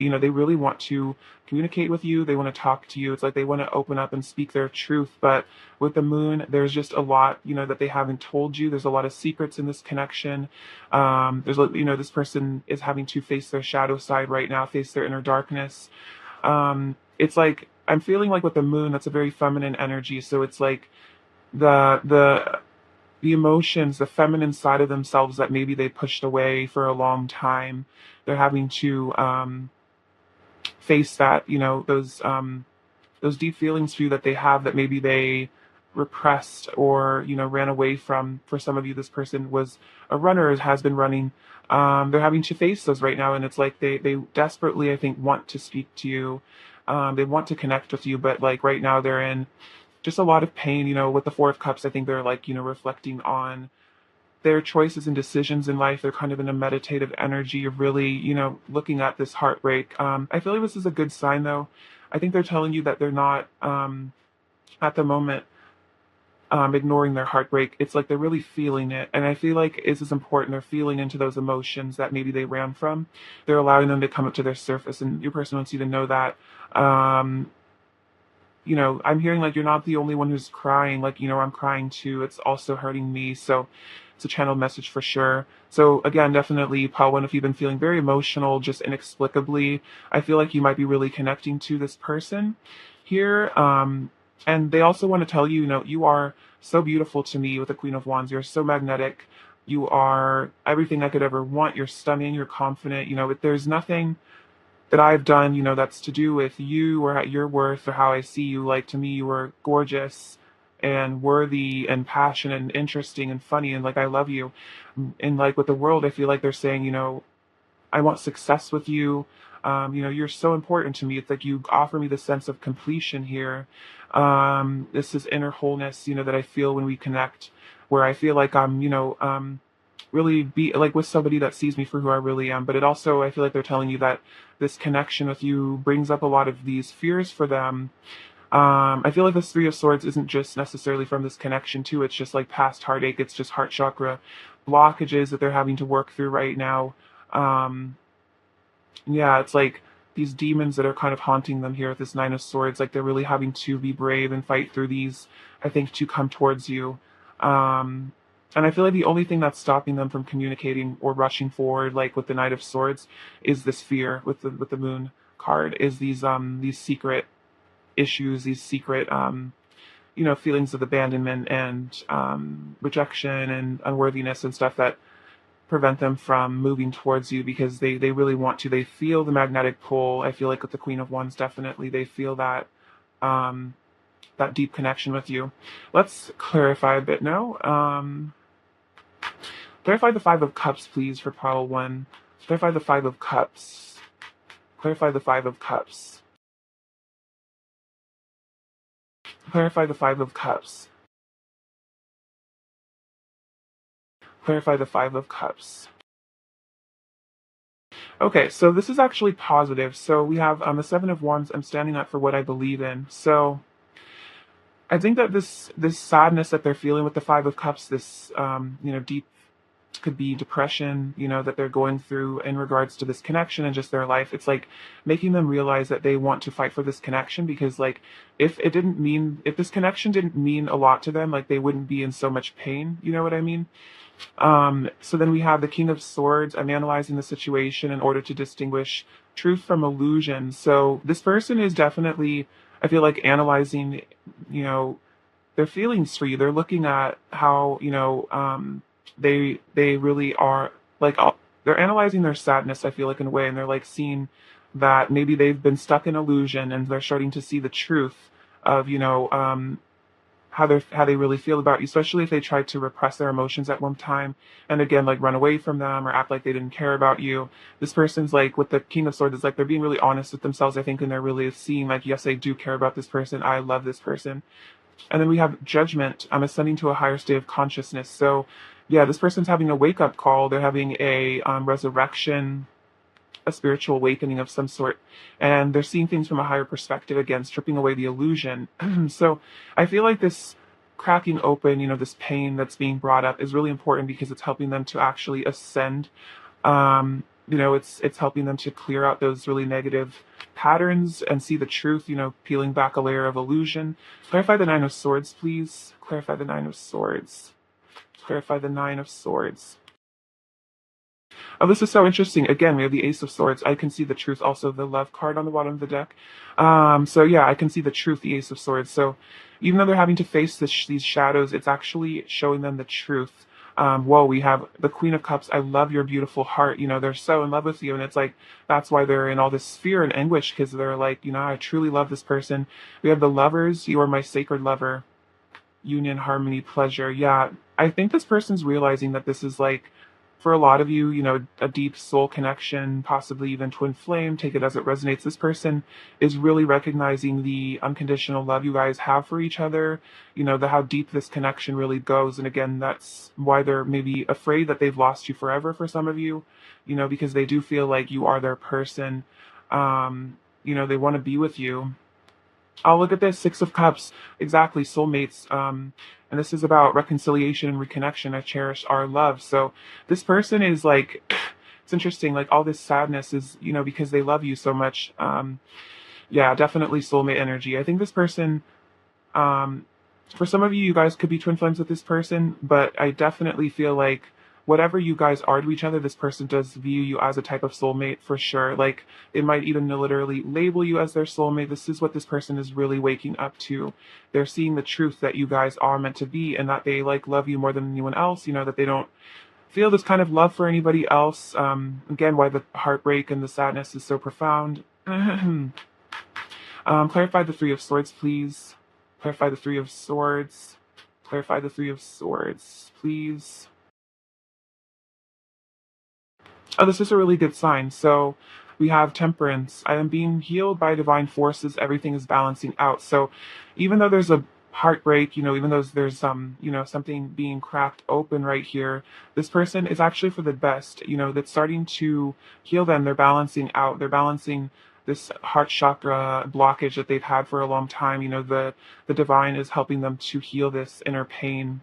they really want to communicate with you. They want to talk to you. It's like they want to open up and speak their truth. But with the moon, there's just a lot, that they haven't told you. There's a lot of secrets in this connection. This person is having to face their shadow side right now, face their inner darkness. It's like, I'm feeling like with the moon, that's a very feminine energy. So it's like the emotions, the feminine side of themselves that maybe they pushed away for a long time. They're having to, face that, those deep feelings for you that they have that maybe they repressed or ran away from. For some of you, this person was a runner, has been running. They're having to face those right now, and it's like they desperately, I think, want to speak to you. They want to connect with you, but like right now they're in just a lot of pain. With the Four of Cups, I think they're like reflecting on their choices and decisions in life. They're kind of in a meditative energy of really, looking at this heartbreak. I feel like this is a good sign, though. I think they're telling you that they're not, at the moment, ignoring their heartbreak. It's like they're really feeling it. And I feel like this is important. They're feeling into those emotions that maybe they ran from. They're allowing them to come up to their surface. And your person wants you to know that. I'm hearing like you're not the only one who's crying. Like, I'm crying too. It's also hurting me. So it's a channeled message for sure. So again, definitely, Paul, if you've been feeling very emotional, just inexplicably, I feel like you might be really connecting to this person here. And they also want to tell you, you are so beautiful to me with the Queen of Wands. You're so magnetic. You are everything I could ever want. You're stunning. You're confident. There's nothing that I've done, that's to do with you or your worth or how I see you. Like, to me, you are gorgeous and worthy and passionate and interesting and funny, and like I love you. And like with the world, I feel like they're saying, I want success with you. You're so important to me. It's like you offer me the sense of completion here. This is inner wholeness, that I feel when we connect, where I feel like I'm, really be like with somebody that sees me for who I really am. But it also, I feel like they're telling you that this connection with you brings up a lot of these fears for them. I feel like this Three of Swords isn't just necessarily from this connection too. It's just like past heartache. It's just heart chakra blockages that they're having to work through right now. Um, yeah, it's like these demons that are kind of haunting them here with this Nine of Swords. Like they're really having to be brave and fight through these, I think, to come towards you. Um, and I feel like the only thing that's stopping them from communicating or rushing forward, like with the Knight of Swords, is this fear with the Moon card, is these secret issues, these secret feelings of abandonment and rejection and unworthiness and stuff that prevent them from moving towards you, because they really want to. They feel the magnetic pull. I feel like with the Queen of Wands, definitely they feel um, that deep connection with you. Let's clarify a bit now. Clarify the Five of Cups, please, for pile one. Clarify the Five of Cups. Clarify the Five of Cups. Clarify the Five of Cups. Clarify the Five of Cups. Okay, so this is actually positive. So we have the Seven of Wands. I'm standing up for what I believe in. So I think that this sadness that they're feeling with the Five of Cups, this deep, could be depression, that they're going through in regards to this connection and just their life. It's like making them realize that they want to fight for this connection, because like if this connection didn't mean a lot to them, like they wouldn't be in so much pain. You know what I mean? So then we have the King of Swords. I'm analyzing the situation in order to distinguish truth from illusion. So this person is definitely, I feel like, analyzing, their feelings for you. They're looking at how, they really are like, they're analyzing their sadness, I feel like, in a way, and they're like seeing that maybe they've been stuck in illusion, and they're starting to see the truth of, how they really feel about you, especially if they tried to repress their emotions at one time and again like run away from them or act like they didn't care about you. This person's like, with the King of Swords, it's like they're being really honest with themselves, I think, and they're really seeing like, yes, I do care about this person, I love this person. And then we have Judgment. I'm ascending to a higher state of consciousness. So yeah, this person's having a wake-up call. They're having a resurrection, a spiritual awakening of some sort, and they're seeing things from a higher perspective again, stripping away the illusion. So I feel like this cracking open, this pain that's being brought up is really important, because it's helping them to actually ascend. it's helping them to clear out those really negative patterns and see the truth, peeling back a layer of illusion. Clarify the Nine of Swords, please. Clarify the Nine of Swords. Clarify the Nine of Swords. Oh, this is so interesting. Again, we have the Ace of Swords. I can see the truth. Also, the Love card on the bottom of the deck. So yeah, I can see the truth, the Ace of Swords. So even though they're having to face these shadows, it's actually showing them the truth. Whoa, we have the Queen of Cups. I love your beautiful heart. They're so in love with you. And it's like, that's why they're in all this fear and anguish, because they're like, I truly love this person. We have the Lovers. You are my sacred lover. Union, harmony, pleasure. Yeah, I think this person's realizing that this is like, for a lot of you, a deep soul connection, possibly even twin flame, take it as it resonates. This person is really recognizing the unconditional love you guys have for each other, how deep this connection really goes. And again, that's why they're maybe afraid that they've lost you forever for some of you, because they do feel like you are their person. They want to be with you. Oh, look at this, Six of Cups. Exactly, soulmates. And this is about reconciliation and reconnection. I cherish our love. So this person is like, it's interesting, like all this sadness is, because they love you so much. Yeah, definitely soulmate energy. I think this person, um, for some of you, you guys could be twin flames with this person, but I definitely feel like whatever you guys are to each other, this person does view you as a type of soulmate for sure. Like it might even literally label you as their soulmate. This is what this person is really waking up to. They're seeing the truth that you guys are meant to be and that they like love you more than anyone else, that they don't feel this kind of love for anybody else. Again, why the heartbreak and the sadness is so profound. Clarify the Three of Swords, please. Clarify the Three of Swords. Clarify the Three of Swords, please. Oh, this is a really good sign. So we have Temperance. I am being healed by divine forces. Everything is balancing out. So even though there's a heartbreak, even though there's something being cracked open right here, this person is actually for the best. That's starting to heal them. They're balancing out. They're balancing this heart chakra blockage that they've had for a long time. The divine is helping them to heal this inner pain.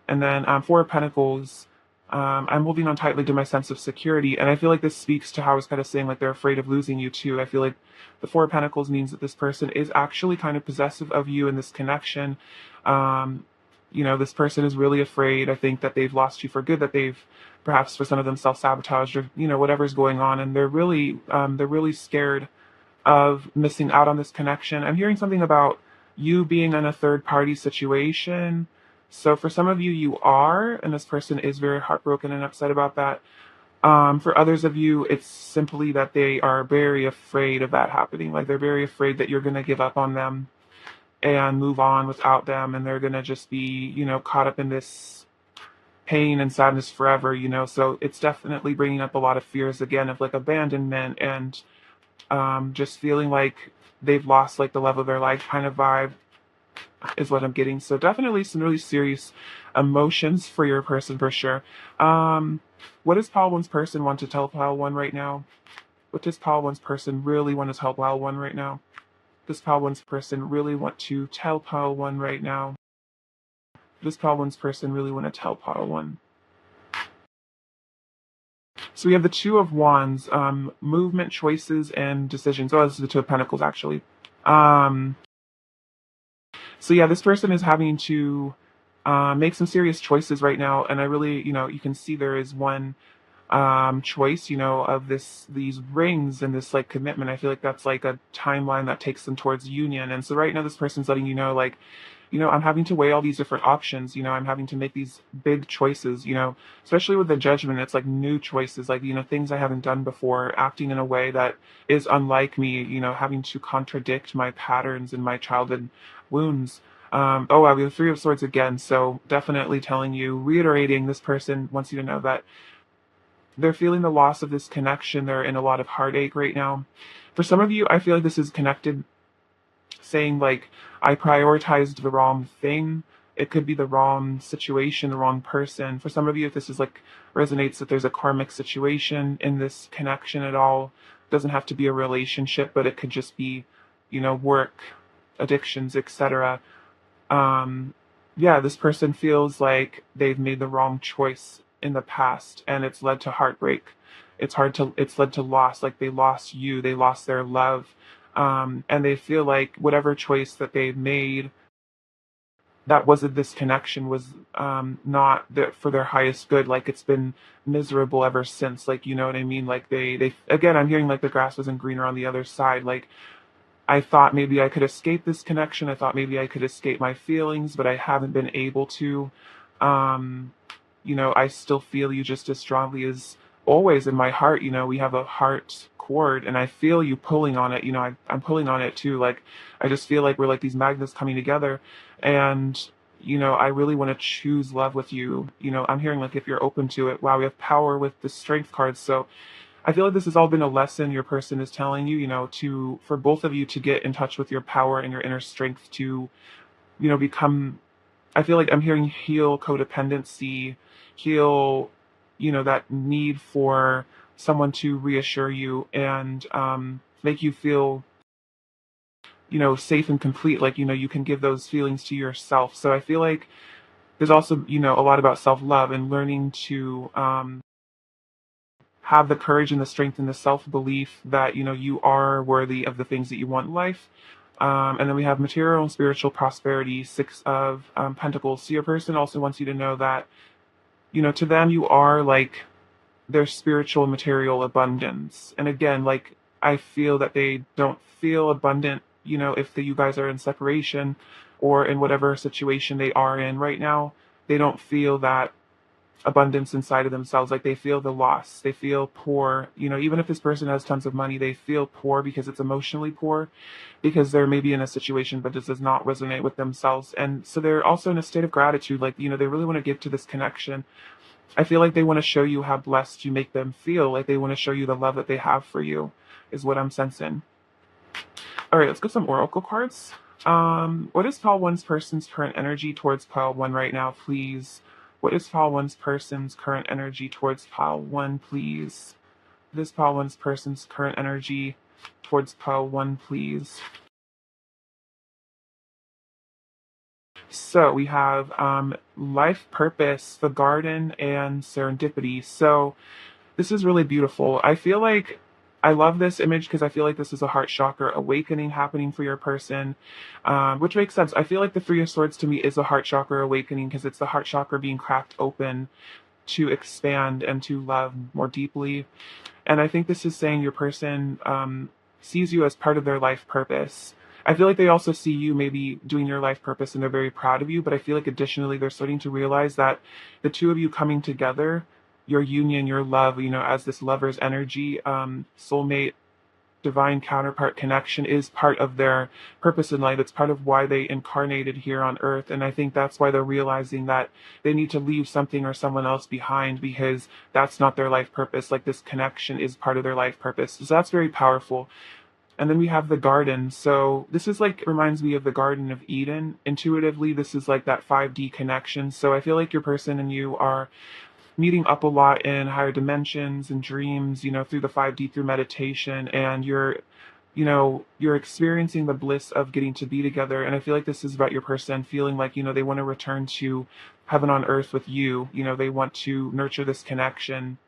And then Four of Pentacles, I'm holding on tightly to my sense of security. And I feel like this speaks to how I was kind of saying, like, they're afraid of losing you too. I feel like the Four of Pentacles means that this person is actually kind of possessive of you in this connection. This person is really afraid. I think that they've lost you for good, that they've perhaps for some of them self-sabotaged or, whatever's going on. And they're really scared of missing out on this connection. I'm hearing something about you being in a third party situation. So for some of you, you are, and this person is very heartbroken and upset about that. For others of you, it's simply that they are very afraid of that happening. Like they're very afraid that you're going to give up on them and move on without them, and they're going to just be, caught up in this pain and sadness forever, So it's definitely bringing up a lot of fears again of like abandonment and just feeling like they've lost like the love of their life kind of vibe is what I'm getting. So definitely some really serious emotions for your person for sure. What does Pile One's person want to tell Pile One right now? What does Pile One's person really want to tell Pile One right now? Does Pile One's person really want to tell Pile One right now? Does Pile One's person really want to tell Pile One? So we have the Two of Wands, movement, choices, and decisions. Oh, this is the Two of Pentacles, actually. So yeah, this person is having to make some serious choices right now, and I really, you can see there is one choice, of these rings and this like commitment. I feel like that's like a timeline that takes them towards union. And so right now, this person's letting you know, like, I'm having to weigh all these different options. I'm having to make these big choices. Especially with the Judgment, it's like new choices, like things I haven't done before, acting in a way that is unlike me. Having to contradict my patterns and my childhood wounds. Oh wow, we have Three of Swords again. So definitely telling you, reiterating, this person wants you to know that they're feeling the loss of this connection. They're in a lot of heartache right now. For some of you, I feel like this is connected, saying like, I prioritized the wrong thing. It could be the wrong situation, the wrong person. For some of you, if this is like resonates that there's a karmic situation in this connection at all, it doesn't have to be a relationship, but it could just be, work, addictions, etc. Yeah, this person feels like they've made the wrong choice in the past and it's led to heartbreak. it's led to loss, like they lost you, they lost their love. And they feel like whatever choice that they've made that was a disconnection was not for their highest good. Like it's been miserable ever since. Like, you know what I mean? Like they again, I'm hearing like the grass wasn't greener on the other side. Like I thought maybe I could escape this connection. I thought maybe I could escape my feelings, but I haven't been able to. Um, I still feel you just as strongly as always in my heart. We have a heart cord, and I feel you pulling on it. I'm pulling on it too. Like, I just feel like we're like these magnets coming together. And, I really want to choose love with you. I'm hearing like if you're open to it. Wow, we have power with the strength cards. So, I feel like this has all been a lesson your person is telling you, for both of you to get in touch with your power and your inner strength to, become, I feel like I'm hearing heal codependency, heal, that need for someone to reassure you and make you feel, safe and complete. Like, you can give those feelings to yourself. So I feel like there's also, a lot about self love and learning to, have the courage and the strength and the self-belief that you are worthy of the things that you want in life. And then we have material and spiritual prosperity, six of pentacles. So your person also wants you to know that to them you are like their spiritual and material abundance. And again, like I feel that they don't feel abundant if you guys are in separation or in whatever situation they are in right now. They don't feel that abundance inside of themselves. Like they feel the loss, they feel poor. Even if this person has tons of money, they feel poor because it's emotionally poor, because they're maybe in a situation but this does not resonate with themselves. And so they're also in a state of gratitude. Like they really want to give to this connection. I feel like they want to show you how blessed you make them feel. Like they want to show you the love that they have for you, is what I'm sensing. All right, let's get some oracle cards. What is pile one's person's current energy towards pile one right now, please? What is pile one's person's current energy towards pile one, please? What is pile one's person's current energy towards pile one, please? So we have life purpose, the garden, and serendipity. So this is really beautiful. I feel like I love this image because I feel like this is a heart chakra awakening happening for your person, which makes sense. I feel like the Three of Swords to me is a heart chakra awakening because it's the heart chakra being cracked open to expand and to love more deeply. And I think this is saying your person sees you as part of their life purpose. I feel like they also see you maybe doing your life purpose and they're very proud of you, but I feel like additionally they're starting to realize that the two of you coming together, your union, your love, as this lover's energy, soulmate, divine counterpart connection is part of their purpose in life. It's part of why they incarnated here on earth. And I think that's why they're realizing that they need to leave something or someone else behind because that's not their life purpose. Like this connection is part of their life purpose. So that's very powerful. And then we have the garden. So this is like, reminds me of the Garden of Eden. Intuitively, this is like that 5D connection. So I feel like your person and you are meeting up a lot in higher dimensions and dreams, through the 5D, through meditation, and you're experiencing the bliss of getting to be together. And I feel like this is about your person feeling like, they want to return to heaven on earth with you. They want to nurture this connection.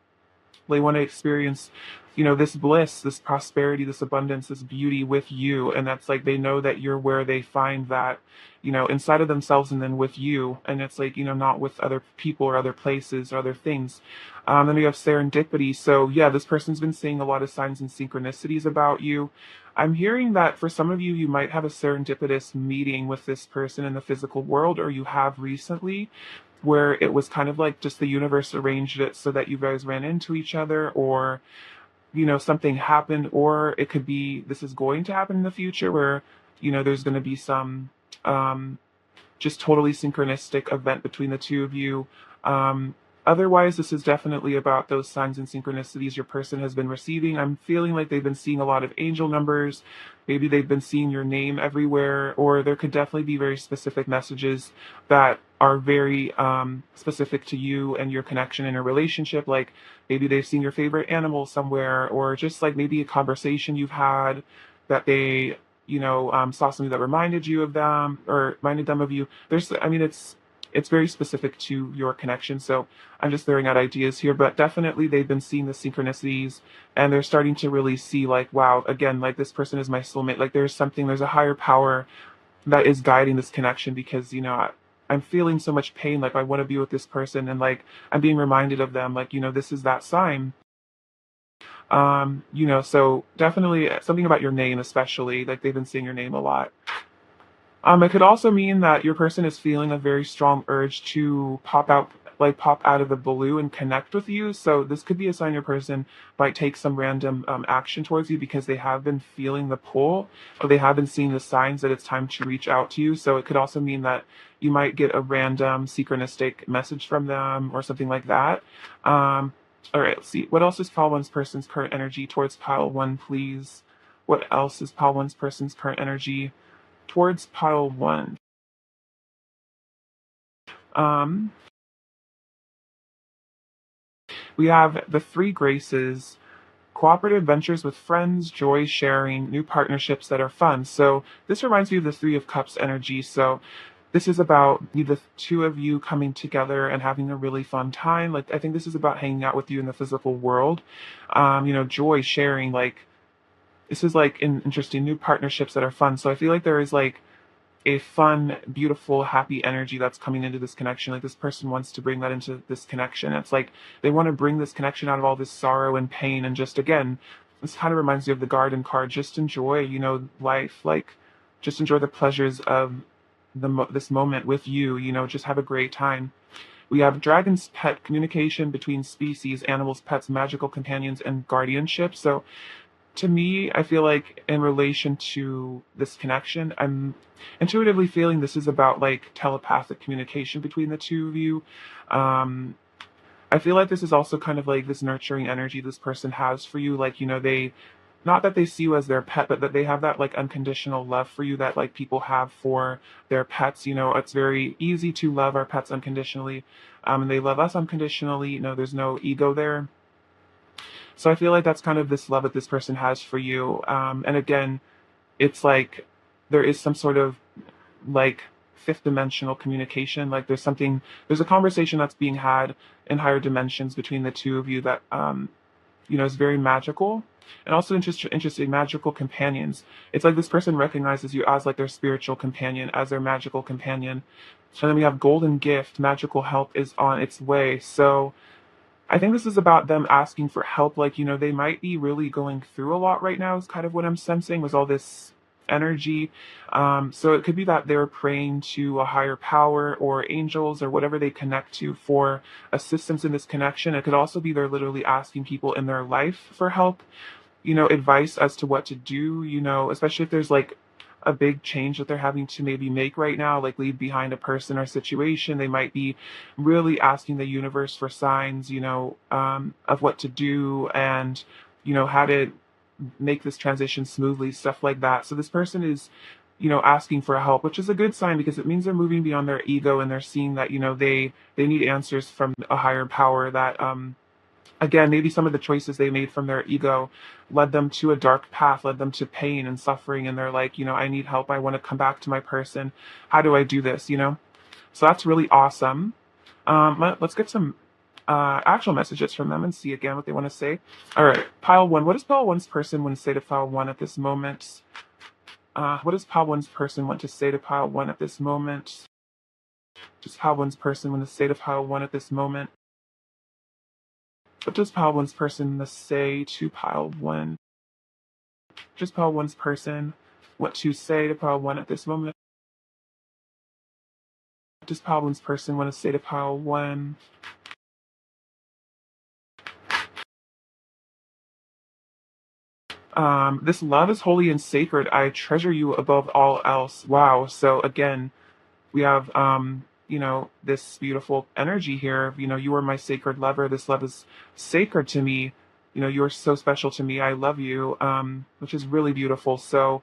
They want to experience, this bliss, this prosperity, this abundance, this beauty with you. And that's like, they know that you're where they find that, inside of themselves and then with you. And it's like, not with other people or other places or other things. Then we have serendipity. So yeah, this person's been seeing a lot of signs and synchronicities about you. I'm hearing that for some of you, you might have a serendipitous meeting with this person in the physical world, or you have recently, where it was kind of like just the universe arranged it so that you guys ran into each other, or something happened, or it could be this is going to happen in the future where there's going to be some just totally synchronistic event between the two of you. Otherwise, this is definitely about those signs and synchronicities your person has been receiving. I'm feeling like they've been seeing a lot of angel numbers. Maybe they've been seeing your name everywhere, or there could definitely be very specific messages that are very specific to you and your connection in a relationship. Like maybe they've seen your favorite animal somewhere, or just like maybe a conversation you've had that they saw something that reminded you of them or reminded them of you. I mean, it's it's very specific to your connection. So I'm just throwing out ideas here, but definitely they've been seeing the synchronicities and they're starting to really see like, wow, again, like this person is my soulmate. Like there's a higher power that is guiding this connection because, I'm feeling so much pain. Like I want to be with this person and like I'm being reminded of them. Like, this is that sign. So definitely something about your name, especially like they've been seeing your name a lot. It could also mean that your person is feeling a very strong urge to pop out of the blue and connect with you. So this could be a sign your person might take some random action towards you because they have been feeling the pull or they have been seeing the signs that it's time to reach out to you. So it could also mean that you might get a random synchronistic message from them or something like that. All right, let's see. What else is pile one's person's current energy towards pile one, please? What else is pile one's person's current energy towards pile one? Um, we have the three graces, cooperative adventures with friends, joy sharing, new partnerships that are fun. So this reminds me of the Three of Cups energy. So this is about the two of you coming together and having a really fun time. Like I think this is about hanging out with you in the physical world. Joy sharing, like this is like interesting new partnerships that are fun. So I feel like there is like a fun, beautiful, happy energy that's coming into this connection. Like this person wants to bring that into this connection. It's like they want to bring this connection out of all this sorrow and pain. And just again, this kind of reminds me of the garden card. Just enjoy, life. Like just enjoy the pleasures of this moment with you. Just have a great time. We have dragon's pet, communication between species, animals, pets, magical companions, and guardianship. So to me, I feel like in relation to this connection, I'm intuitively feeling this is about like telepathic communication between the two of you. Um, I feel like this is also kind of like this nurturing energy this person has for you. Like, they, not that they see you as their pet, but that they have that like unconditional love for you that like people have for their pets. It's very easy to love our pets unconditionally. And they love us unconditionally. There's no ego there. So I feel like that's kind of this love that this person has for you. And again, it's like there is some sort of like fifth dimensional communication. Like there's a conversation that's being had in higher dimensions between the two of you that, is very magical and also interesting magical companions. It's like this person recognizes you as like their spiritual companion, as their magical companion. And then we have golden gift, magical help is on its way. So I think this is about them asking for help. Like, they might be really going through a lot right now, is kind of what I'm sensing with all this energy. So it could be that they're praying to a higher power or angels or whatever they connect to for assistance in this connection. It could also be they're literally asking people in their life for help, advice as to what to do, especially if there's like a big change that they're having to maybe make right now, like leave behind a person or situation. They might be really asking the universe for signs, of what to do and, how to make this transition smoothly, stuff like that. So this person is, asking for help, which is a good sign because it means they're moving beyond their ego and they're seeing that, they need answers from a higher power that, again, maybe some of the choices they made from their ego led them to a dark path, led them to pain and suffering. And they're like, I need help. I want to come back to my person. How do I do this? So that's really awesome. Let's get some actual messages from them and see again what they want to say. All right, pile one. What does pile one's person want to say to pile one at this moment? What does pile one's person want to say to pile one at this moment? Does pile one's person want to say to pile one at this moment? What does pile one's person say to pile one? Just pile one's person what to say to pile one at this moment? What does pile one's person want to say to pile one? This love is holy and sacred. I treasure you above all else. Wow. So again, we have this beautiful energy here. You are my sacred lover. This love is sacred to me. You are so special to me. I love you. Which is really beautiful. So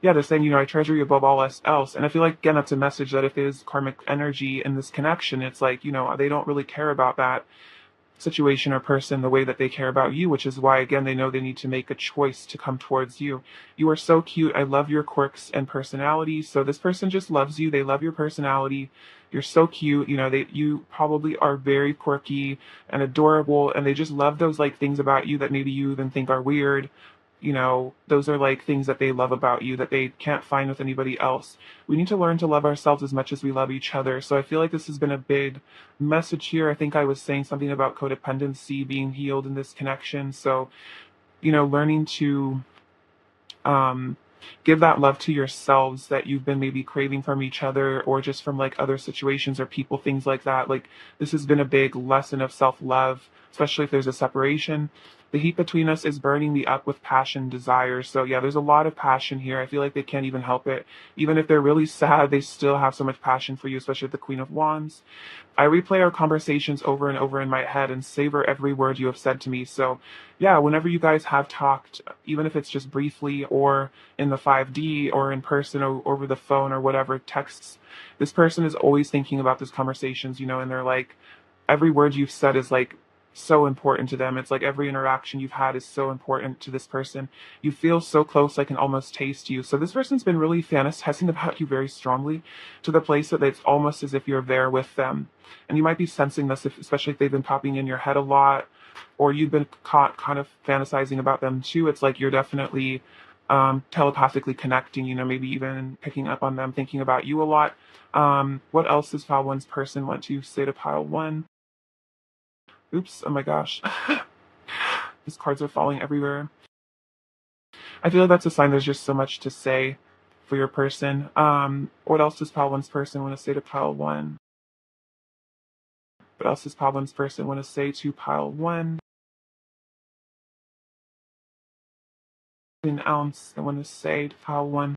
yeah, they're saying, I treasure you above all else. And I feel like, again, that's a message that if there's karmic energy in this connection, it's like, they don't really care about that. situation or person the way that they care about you, which is why, again, they know they need to make a choice to come towards you. You are so cute. I love your quirks and personality. So this person just loves you. They love your personality. You're so cute. You probably are very quirky and adorable, and they just love those like things about you that maybe you even think are weird. Those are like things that they love about you that they can't find with anybody else. We need to learn to love ourselves as much as we love each other. So I feel like this has been a big message here. I think I was saying something about codependency being healed in this connection. So, learning to um, give that love to yourselves that you've been maybe craving from each other or just from like other situations or people, things like that. Like, this has been a big lesson of self love, especially if there's a separation. The heat between us is burning me up with passion, desire. So, yeah, there's a lot of passion here. I feel like they can't even help it. Even if they're really sad, they still have so much passion for you, especially with the Queen of Wands. I replay our conversations over and over in my head and savor every word you have said to me. So, yeah, whenever you guys have talked, even if it's just briefly or in the 5D or in person or over the phone or whatever, texts, this person is always thinking about those conversations, and they're like, every word you've said is like so important to them. It's like every interaction you've had is so important to this person. You feel so close, I can almost taste you. So this person's been really fantasizing about you very strongly to the place that it's almost as if you're there with them. And you might be sensing this, especially if they've been popping in your head a lot, or you've been caught kind of fantasizing about them too. It's like you're definitely telepathically connecting, maybe even picking up on them, thinking about you a lot. What else does pile one's person want to say to pile one? Oops, oh my gosh. These cards are falling everywhere. I feel like that's a sign there's just so much to say for your person. What else does pile one's person want to say to pile one? What else does pile one's person want to say to pile one? An ounce I want to say to pile one.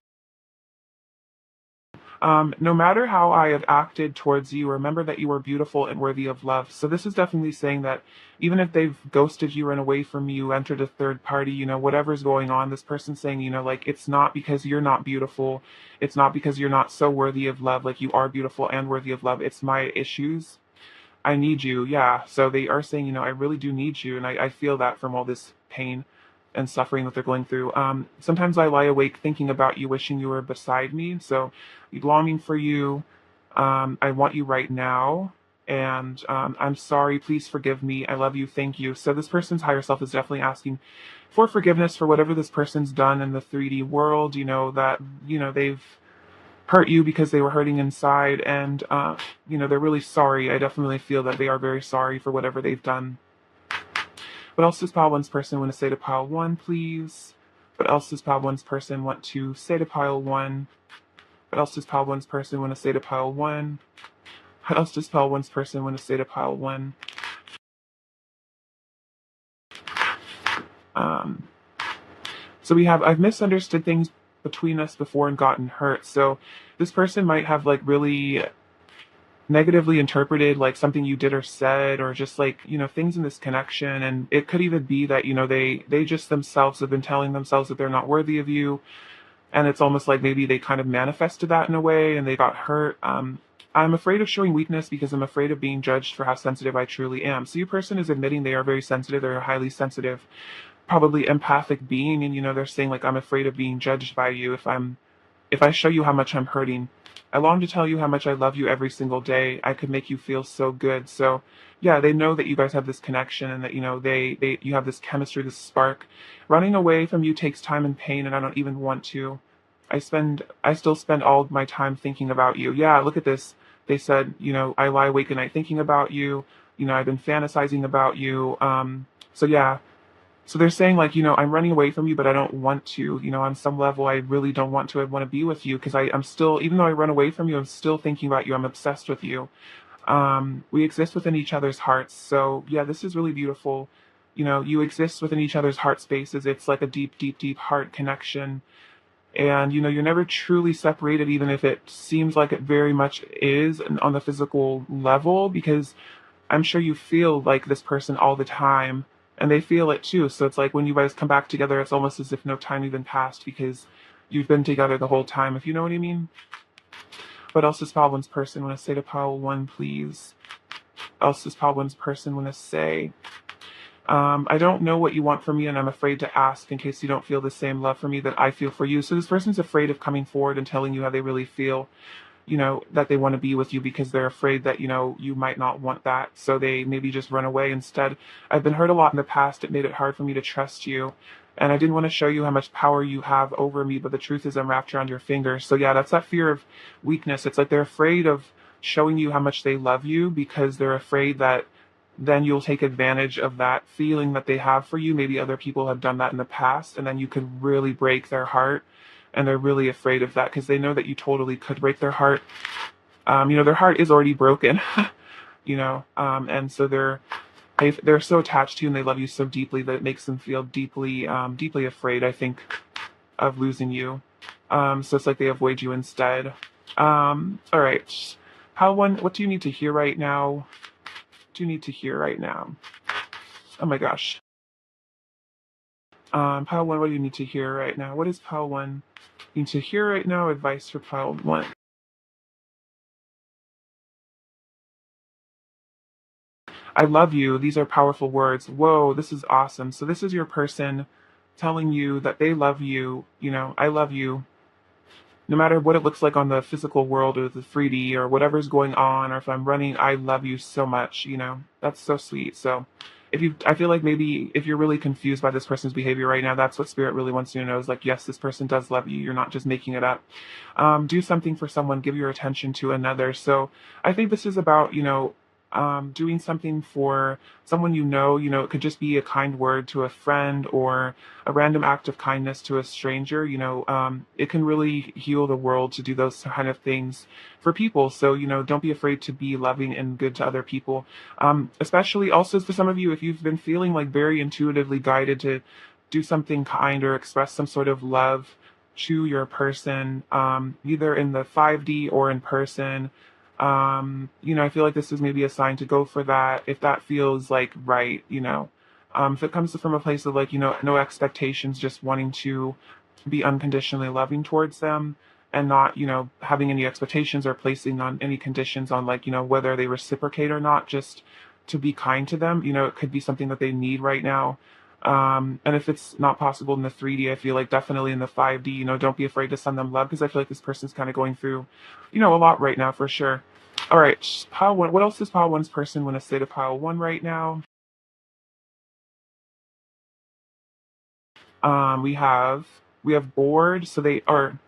No matter how I have acted towards you, remember that you are beautiful and worthy of love. So this is definitely saying that even if they've ghosted you, run away from you, entered a third party, whatever's going on, this person's saying, like, it's not because you're not beautiful. It's not because you're not so worthy of love. Like, you are beautiful and worthy of love. It's my issues. I need you. Yeah. So they are saying, I really do need you. And I feel that from all this pain and suffering that they're going through. Sometimes I lie awake thinking about you, wishing you were beside me. So longing for you. I want you right now. And I'm sorry. Please forgive me. I love you. Thank you. So this person's higher self is definitely asking for forgiveness for whatever this person's done in the 3D world, that, they've hurt you because they were hurting inside. And, they're really sorry. I definitely feel that they are very sorry for whatever they've done. What else does pile one's person want to say to pile one, please? What else does pile one's person want to say to pile one? What else does pile one's person want to say to pile one? What else does pile one's person want to say to pile one? Um, so we have, I've misunderstood things between us before and gotten hurt. So this person might have like really negatively interpreted like something you did or said, or just like things in this connection. And it could even be that they just themselves have been telling themselves that they're not worthy of you, and it's almost like maybe they kind of manifested that in a way and they got hurt. I'm afraid of showing weakness because I'm afraid of being judged for how sensitive I truly am. So your person is admitting they are very sensitive. They're a highly sensitive, probably empathic being, and they're saying like, I'm afraid of being judged by you if I show you how much I'm hurting. I long to tell you how much I love you every single day. I could make you feel so good. So yeah, they know that you guys have this connection and that, you have this chemistry, this spark. Running away from you takes time and pain, and I don't even want to. I still spend all of my time thinking about you. Yeah, look at this. They said, I lie awake at night thinking about you. I've been fantasizing about you. So yeah, so they're saying like, I'm running away from you, but I don't want to, on some level, I really don't want to. I want to be with you because I'm still, even though I run away from you, I'm still thinking about you. I'm obsessed with you. We exist within each other's hearts. So yeah, this is really beautiful. You exist within each other's heart spaces. It's like a deep, deep, deep heart connection. And, you're never truly separated, even if it seems like it very much is on the physical level, because I'm sure you feel like this person all the time, and they feel it too. So it's like when you guys come back together, it's almost as if no time even passed because you've been together the whole time, if you know what I mean. What else does pile one's person want to say to pile one, please? else does Pile One's person want to say? I don't know what you want from me, and I'm afraid to ask in case you don't feel the same love for me that I feel for you. So this person's afraid of coming forward and telling you how they really feel, that they want to be with you because they're afraid that, you might not want that. So they maybe just run away instead. I've been hurt a lot in the past. It made it hard for me to trust you. And I didn't want to show you how much power you have over me, but the truth is I'm wrapped around your finger. So yeah, that's that fear of weakness. It's like they're afraid of showing you how much they love you because they're afraid that then you'll take advantage of that feeling that they have for you. Maybe other people have done that in the past, and then you could really break their heart. And they're really afraid of that because they know that you totally could break their heart. Their heart is already broken, and so they're so attached to you and they love you so deeply that it makes them feel deeply, deeply afraid, I think, of losing you. So it's like they avoid you instead. All right. What do you need to hear right now? What do you need to hear right now? Oh my gosh. Pile one, what do you need to hear right now? What is pile one need to hear right now? Advice for pile one. I love you. These are powerful words. Whoa, this is awesome. So this is your person telling you that they love you. I love you. No matter what it looks like on the physical world or the 3D or whatever's going on, or if I'm running, I love you so much. That's so sweet. So I feel like maybe if you're really confused by this person's behavior right now, that's what spirit really wants you to know is like, yes, this person does love you. You're not just making it up. Do something for someone, give your attention to another. So I think this is about, doing something for someone it could just be a kind word to a friend or a random act of kindness to a stranger. It can really heal the world to do those kind of things for people. So, don't be afraid to be loving and good to other people. Especially also for some of you, if you've been feeling like very intuitively guided to do something kind or express some sort of love to your person, either in the 5D or in person. I feel like this is maybe a sign to go for that if that feels like right. If it comes from a place of like, no expectations, just wanting to be unconditionally loving towards them and not, having any expectations or placing on any conditions on like, whether they reciprocate or not, just to be kind to them. It could be something that they need right now. And if it's not possible in the 3D, I feel like definitely in the 5D, don't be afraid to send them love because I feel like this person's kind of going through, a lot right now for sure. All right, pile one. What else does pile one's person want to say to pile one right now? We have bored. So they are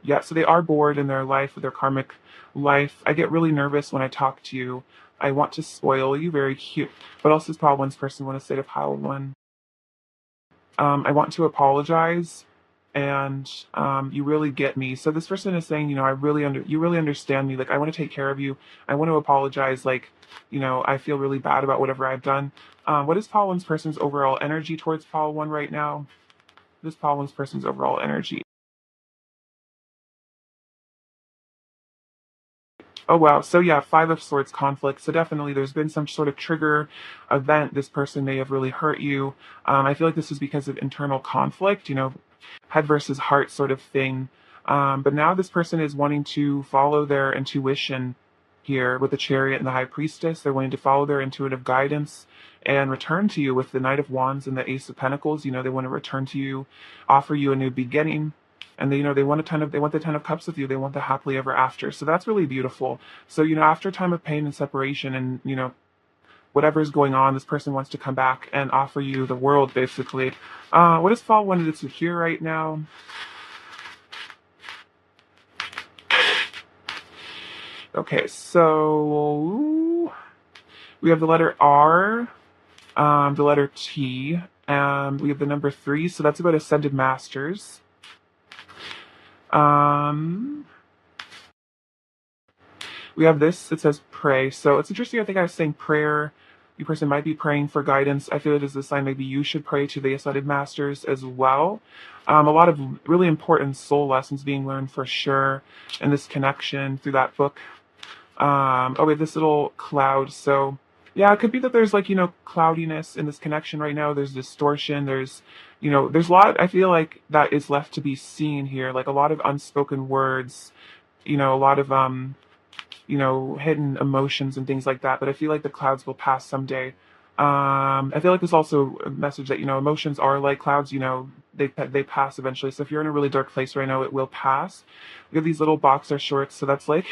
bored in their life, with their karmic life. I get really nervous when I talk to you. I want to spoil you. Very cute. What else does pile one's person want to say to pile one? I want to apologize, and you really get me. So this person is saying, you really understand me. Like I want to take care of you. I want to apologize. Like, I feel really bad about whatever I've done. What is Paul One's person's overall energy towards Paul One right now? What is Paul One's person's overall energy? Oh wow. So yeah, Five of Swords conflict. So definitely there's been some sort of trigger event. This person may have really hurt you. I feel like this is because of internal conflict, head versus heart sort of thing. But now this person is wanting to follow their intuition here with the Chariot and the High Priestess. They're wanting to follow their intuitive guidance and return to you with the Knight of Wands and the Ace of Pentacles. They want to return to you, offer you a new beginning. And they want they want the 10 of Cups with you. They want the happily ever after. So that's really beautiful. So, after a time of pain and separation and, whatever is going on, this person wants to come back and offer you the world, basically. What does Fall wanted to hear right now? Okay, so we have the letter R, the letter T, and we have the number 3. So that's about Ascended Masters. We have this, it says pray. So it's interesting, I think I was saying prayer. You person might be praying for guidance. I feel it is a sign maybe you should pray to the Ascended Masters as well. A lot of really important soul lessons being learned for sure in this connection through that book. We have this little cloud. So yeah, it could be that there's like, cloudiness in this connection right now. There's distortion. There's a lot, I feel like that is left to be seen here. Like a lot of unspoken words, a lot of, hidden emotions and things like that. But I feel like the clouds will pass someday. I feel like there's also a message that, emotions are like clouds, they pass eventually. So if you're in a really dark place right now, it will pass. We have these little boxer shorts, so that's like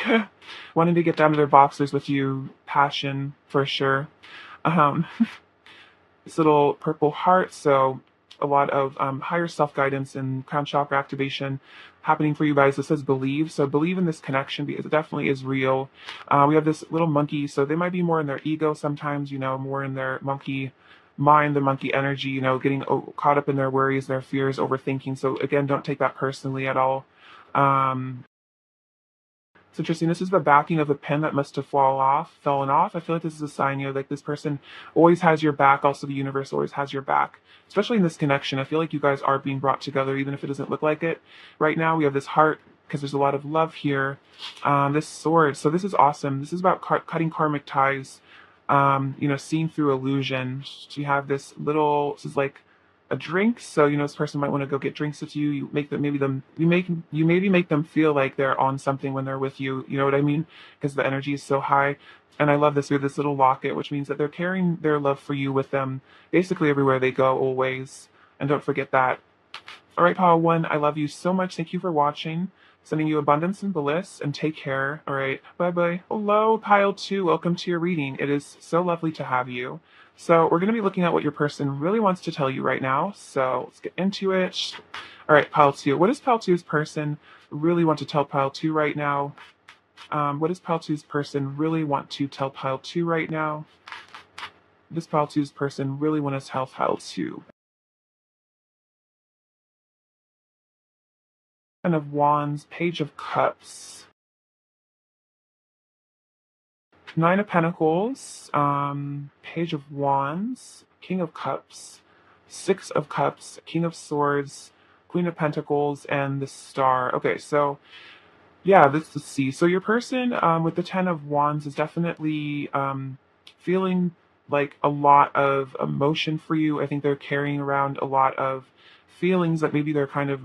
wanting to get down to their boxers with you, passion for sure. Um, this little purple heart. So a lot of higher self-guidance and crown chakra activation happening for you guys. This says believe. So believe in this connection because it definitely is real. We have this little monkey. So they might be more in their ego sometimes, more in their monkey mind, the monkey energy, getting caught up in their worries, their fears, overthinking. So again, don't take that personally at all. Um, it's interesting. This is the backing of a pen that must have fallen off. I feel like this is a sign, like this person always has your back. Also, the universe always has your back, especially in this connection. I feel like you guys are being brought together, even if it doesn't look like it. Right now, we have this heart because there's a lot of love here. This sword. So this is awesome. This is about cutting karmic ties. Seeing through illusion. So you have this little. This is like a drink. So this person might want to go get drinks with you. You make them you maybe make them feel like they're on something when they're with you. You know what I mean? Because the energy is so high. And I love this. We have this little locket, which means that they're carrying their love for you with them basically everywhere they go, always. And don't forget that. All right, Pile 1, I love you so much. Thank you for watching. Sending you abundance and bliss, and take care. All right, bye-bye. Hello, Pile 2. Welcome to your reading. It is so lovely to have you. So we're going to be looking at what your person really wants to tell you right now. So let's get into it. All right, Pile 2. What does Pile 2's person really want to tell Pile 2 right now? What does Pile 2's person really want to tell Pile 2 right now? What does Pile 2's person really want to tell Pile 2? Ten of Wands, Page of Cups, Nine of Pentacles, Page of Wands, King of Cups, Six of Cups, King of Swords, Queen of Pentacles, and the Star. Okay, so yeah, let's see. So your person with the Ten of Wands is definitely feeling like a lot of emotion for you. I think they're carrying around a lot of feelings that maybe they're kind of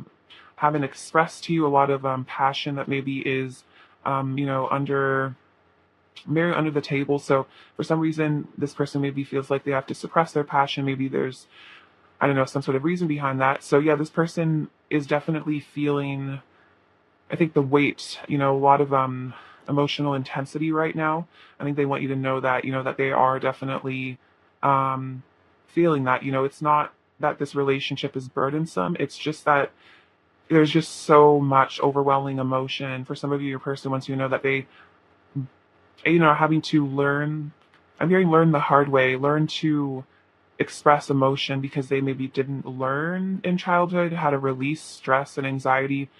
haven't expressed to you, a lot of passion that maybe is, under very under the table. So for some reason, this person maybe feels like they have to suppress their passion. Maybe there's, I don't know, some sort of reason behind that. So yeah, this person is definitely feeling, I think, the weight, a lot of emotional intensity right now. I think they want you to know that, that they are definitely feeling that. It's not that this relationship is burdensome. It's just that there's just so much overwhelming emotion. For some of you, your person wants you to know that they, having to learn, I'm hearing learn the hard way, learn to express emotion because they maybe didn't learn in childhood how to release stress and anxiety,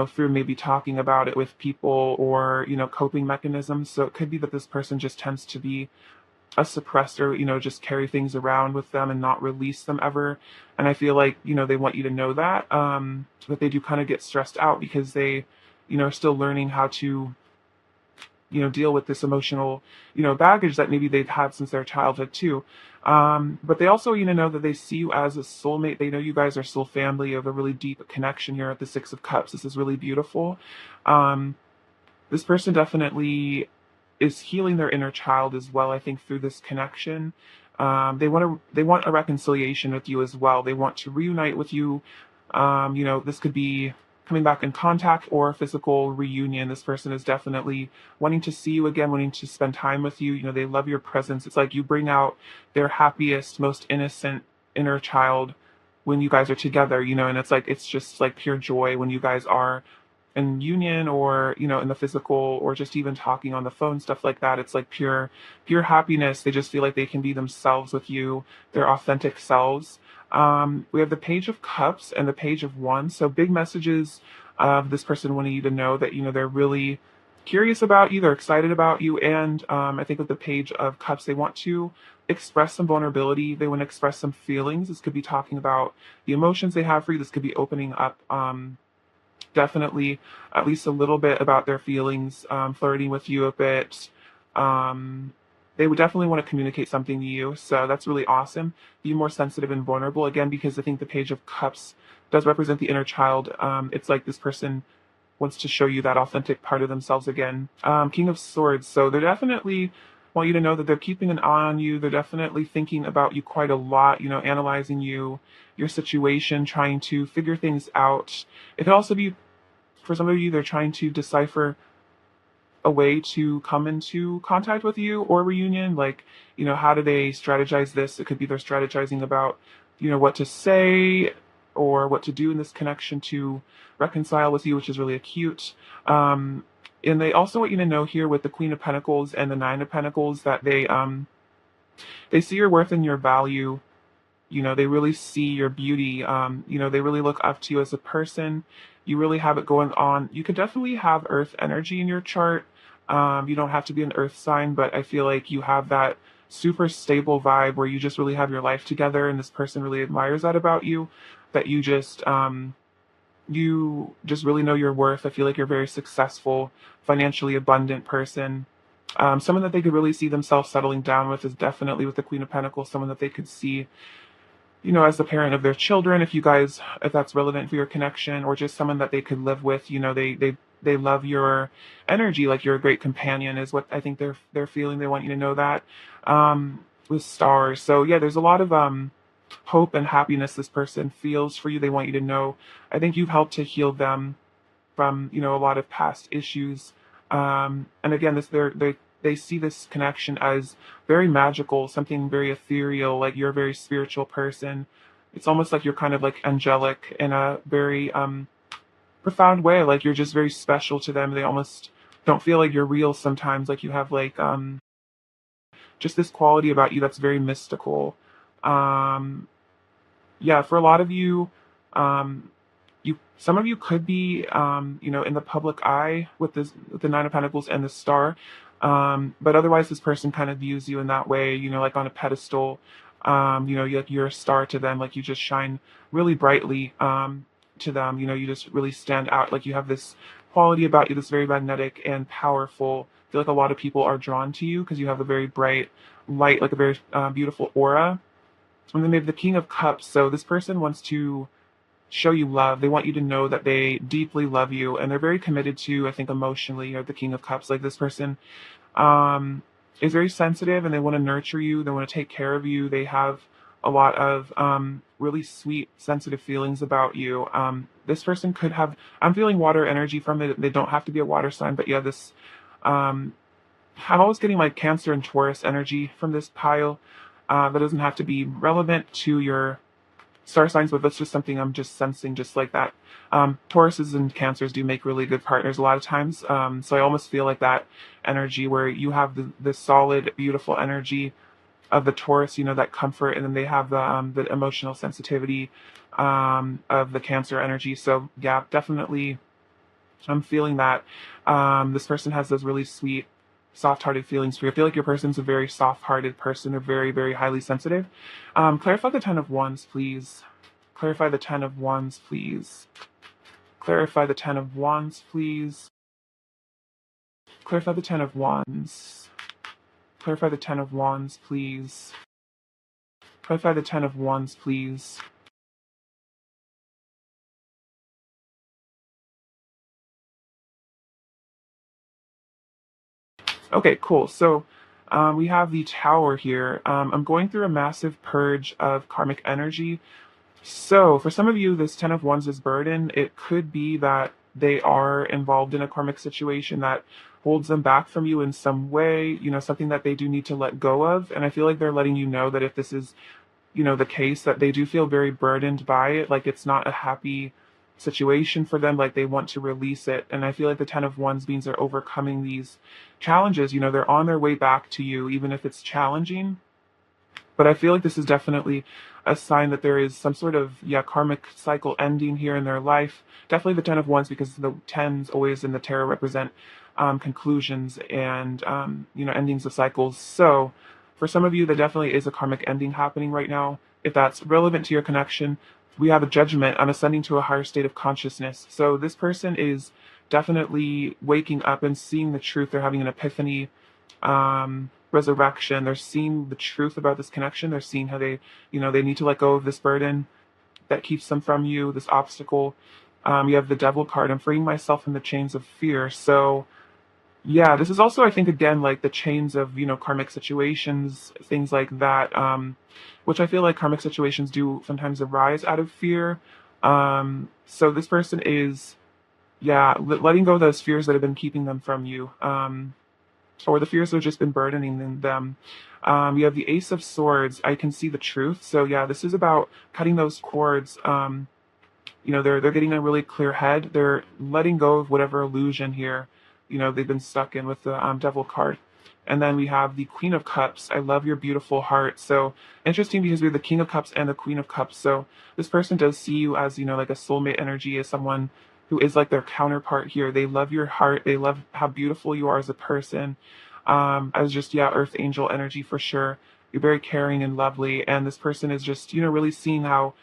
through maybe talking about it with people or, coping mechanisms. So it could be that this person just tends to be a suppressor, just carry things around with them and not release them ever. And I feel like, they want you to know that they do kind of get stressed out because they, are still learning how to, deal with this emotional, baggage that maybe they've had since their childhood too. But they also, know that they see you as a soulmate. They know you guys are still family. You have a really deep connection here at the Six of Cups. This is really beautiful. This person definitely is healing their inner child as well, I think, through this connection. They want a reconciliation with you as well. They want to reunite with you. This could be coming back in contact or a physical reunion. This person is definitely wanting to see you again, wanting to spend time with you. They love your presence. It's like you bring out their happiest, most innocent inner child when you guys are together, and it's just like pure joy when you guys are in union or, in the physical or just even talking on the phone, stuff like that. It's like pure happiness. They just feel like they can be themselves with you, their authentic selves. We have the Page of Cups and the Page of Wands. So big messages of this person wanting you to know that, they're really curious about you, they're excited about you. And I think with the Page of Cups, they want to express some vulnerability. They want to express some feelings. This could be talking about the emotions they have for you. This could be opening up, definitely at least a little bit about their feelings, flirting with you a bit. They would definitely want to communicate something to you. So that's really awesome. Be more sensitive and vulnerable, again, because I think the Page of Cups does represent the inner child. It's like this person wants to show you that authentic part of themselves again. King of Swords. So they're definitely want you to know that they're keeping an eye on you. They're definitely thinking about you quite a lot, analyzing you, your situation, trying to figure things out. It could also be, for some of you, they're trying to decipher a way to come into contact with you or reunion. Like, how do they strategize this? It could be they're strategizing about, what to say or what to do in this connection to reconcile with you, which is really acute. And they also want you to know here with the Queen of Pentacles and the Nine of Pentacles that they see your worth and your value. They really see your beauty. They really look up to you as a person. You really have it going on. You could definitely have earth energy in your chart. You don't have to be an earth sign, but I feel like you have that super stable vibe where you just really have your life together, and this person really admires that about you, that you just really know your worth. I feel like you're a very successful, financially abundant person. Someone that they could really see themselves settling down with is definitely with the Queen of Pentacles, someone that they could see as the parent of their children, if that's relevant for your connection, or just someone that they could live with. They love your energy, like you're a great companion, is what I think they're feeling. They want you to know that. With stars. So yeah, there's a lot of hope and happiness this person feels for you. They want you to know. I think you've helped to heal them from a lot of past issues. And again, they see this connection as very magical, something very ethereal. Like you're a very spiritual person. It's almost like you're kind of like angelic in a very profound way. Like you're just very special to them. They almost don't feel like you're real sometimes. Like you have like just this quality about you that's very mystical. Um, yeah, for a lot of you, um, some of you could be in the public eye with with the Nine of Pentacles and the Star. But otherwise this person kind of views you in that way, like on a pedestal. You're a star to them, like you just shine really brightly to them. You just really stand out. Like you have this quality about you that's very magnetic and powerful. I feel like a lot of people are drawn to you because you have a very bright light, like a very beautiful aura. And then maybe the King of Cups. So this person wants to show you love. They want you to know that they deeply love you, and they're very committed to, I think, emotionally. The King of Cups. Like this person is very sensitive, and they want to nurture you. They want to take care of you. They have a lot of really sweet, sensitive feelings about you. This person could have. I'm feeling water energy from it. They don't have to be a water sign, but yeah, this. Um, I'm always getting like Cancer and Taurus energy from this pile. That doesn't have to be relevant to your star signs, but that's just something I'm just sensing, just like that. Tauruses and Cancers do make really good partners a lot of times. So I almost feel like that energy where you have the solid, beautiful energy of the Taurus, that comfort, and then they have the emotional sensitivity of the Cancer energy. So yeah, definitely I'm feeling that. This person has those really sweet, soft-hearted feelings for you. I feel like your person's a very soft-hearted person. They're very, very highly sensitive. Clarify the Ten of Wands, please. Clarify the Ten of Wands, please. Clarify the Ten of Wands, please. Clarify the Ten of Wands. Clarify the Ten of Wands, please. Clarify the Ten of Wands, please. Okay, cool. So we have the Tower here. I'm going through a massive purge of karmic energy. So for some of you, this Ten of Wands is burden. It could be that they are involved in a karmic situation that holds them back from you in some way, something that they do need to let go of. And I feel like they're letting you know that if this is the case, that they do feel very burdened by it. Like it's not a happy situation for them. Like they want to release it. And I feel like the Ten of Wands means they're overcoming these challenges. They're on their way back to you, even if it's challenging. But I feel like this is definitely a sign that there is some sort of karmic cycle ending here in their life. Definitely the Ten of Wands, because the tens always in the tarot represent conclusions and endings of cycles. So for some of you, there definitely is a karmic ending happening right now. If that's relevant to your connection, we have a judgment. I'm ascending to a higher state of consciousness. So this person is definitely waking up and seeing the truth. They're having an epiphany, resurrection. They're seeing the truth about this connection. They're seeing how they need to let go of this burden that keeps them from you, this obstacle. You have the Devil card. I'm freeing myself from the chains of fear. So yeah, this is also, I think, again, like the chains of, karmic situations, things like that, which I feel like karmic situations do sometimes arise out of fear. So this person is, yeah, letting go of those fears that have been keeping them from you, or the fears that have just been burdening them. You have the Ace of Swords. I can see the truth. So yeah, this is about cutting those cords. They're getting a really clear head. They're letting go of whatever illusion here, they've been stuck in with the Devil card. And then we have the Queen of Cups. I love your beautiful heart. So interesting because we have the King of Cups and the Queen of Cups. So this person does see you as, like a soulmate energy, as someone who is like their counterpart here. They love your heart. They love how beautiful you are as a person. As just, yeah, Earth Angel energy for sure. You're very caring and lovely. And this person is just, really seeing how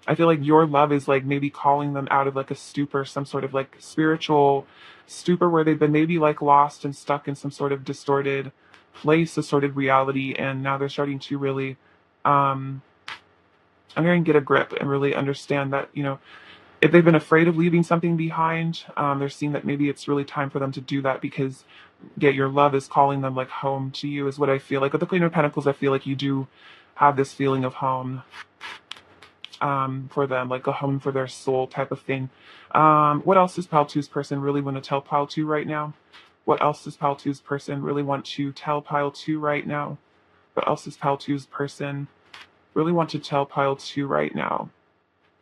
I feel like your love is like maybe calling them out of like a stupor, some sort of like spiritual stupor where they've been maybe like lost and stuck in some sort of distorted place, distorted reality, and now they're starting to really, um, I'm going to get a grip and really understand that, if they've been afraid of leaving something behind, they're seeing that maybe it's really time for them to do that because, yeah, your love is calling them like home to you, is what I feel like. With the Queen of Pentacles, I feel like you do have this feeling of home for them, like a home for their soul type of thing. What else does Pile Two's person really want to tell Pile Two right now? What else does Pile Two's person really want to tell Pile Two right now? What else does Pile Two's person really want to tell Pile Two right now?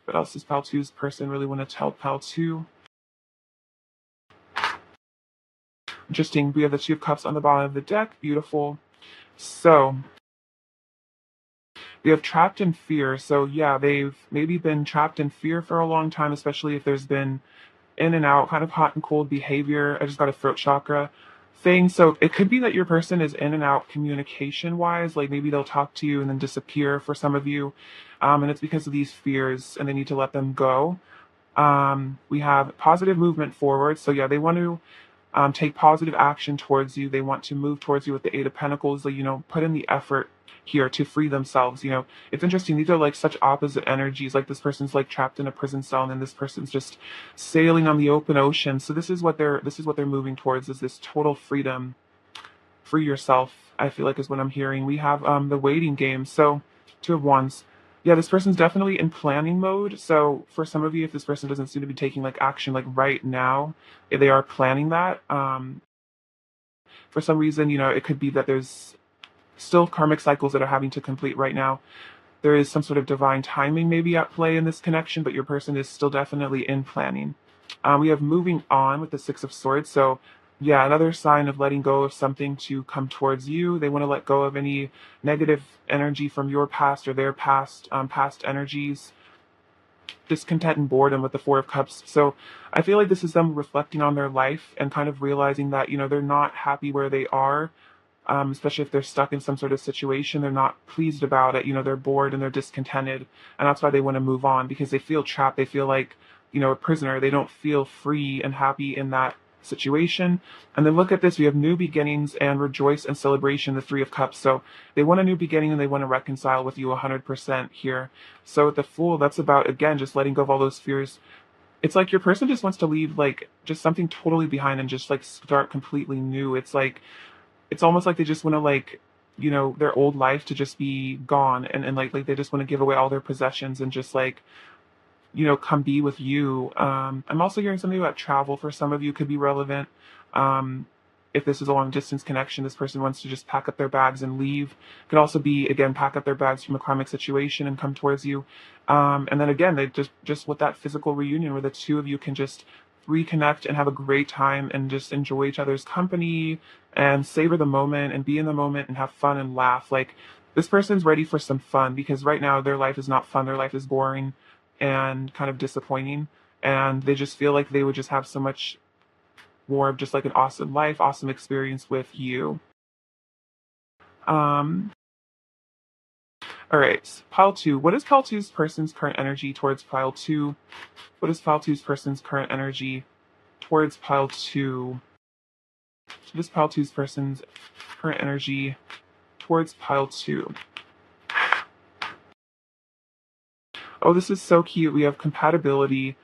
What else does Pile Two's person really want to tell Pile Two? Interesting. We have the Two of Cups on the bottom of the deck. Beautiful. So we have trapped in fear. So yeah, they've maybe been trapped in fear for a long time, especially if there's been in and out, kind of hot and cold behavior. I just got a throat chakra thing. So it could be that your person is in and out communication wise. Like maybe they'll talk to you and then disappear for some of you. And it's because of these fears and they need to let them go. We have positive movement forward. So yeah, they want to take positive action towards you. They want to move towards you with the Eight of Pentacles, like, put in the effort here to free themselves. It's interesting. These are like such opposite energies. Like this person's like trapped in a prison cell and then this person's just sailing on the open ocean. So this is what they're moving towards, is this total freedom. Free yourself, I feel like, is what I'm hearing. We have the waiting game. So Two of Wands. Yeah, this person's definitely in planning mode. So for some of you, if this person doesn't seem to be taking like action like right now, if they are planning that. For some reason, it could be that there's still karmic cycles that are having to complete right now. There is some sort of divine timing maybe at play in this connection, but your person is still definitely in planning. We have moving on with the Six of Swords. So yeah, another sign of letting go of something to come towards you. They want to let go of any negative energy from your past or their past energies, discontent and boredom with the Four of Cups. So I feel like this is them reflecting on their life and kind of realizing that, they're not happy where they are, especially if they're stuck in some sort of situation. They're not pleased about it. They're bored and they're discontented. And that's why they want to move on, because they feel trapped. They feel like, a prisoner. They don't feel free and happy in that situation. And then look at this. We have new beginnings and rejoice and celebration, the Three of Cups. So they want a new beginning and they want to reconcile with you 100% here. So with the Fool, that's about, again, just letting go of all those fears. It's like your person just wants to leave like just something totally behind and just like start completely new. It's like, it's almost like they just want to like, their old life to just be gone, and like they just want to give away all their possessions and just like, come be with you. I'm also hearing something about travel. For some of you could be relevant. Um, if this is a long distance connection, this person wants to just pack up their bags and leave. Could also be, again, pack up their bags from a karmic situation and come towards you. And then again, they just with that physical reunion where the two of you can just reconnect and have a great time and just enjoy each other's company and savor the moment and be in the moment and have fun and laugh. Like this person's ready for some fun, because right now their life is not fun. Their life is boring and kind of disappointing. And they just feel like they would just have so much more of just like an awesome life, awesome experience with you. Um, all right, pile two. What is pile two's person's current energy towards pile two? What is pile two's person's current energy towards pile two? What is pile two's person's current energy towards pile two? Oh, this is so cute. We have compatibility.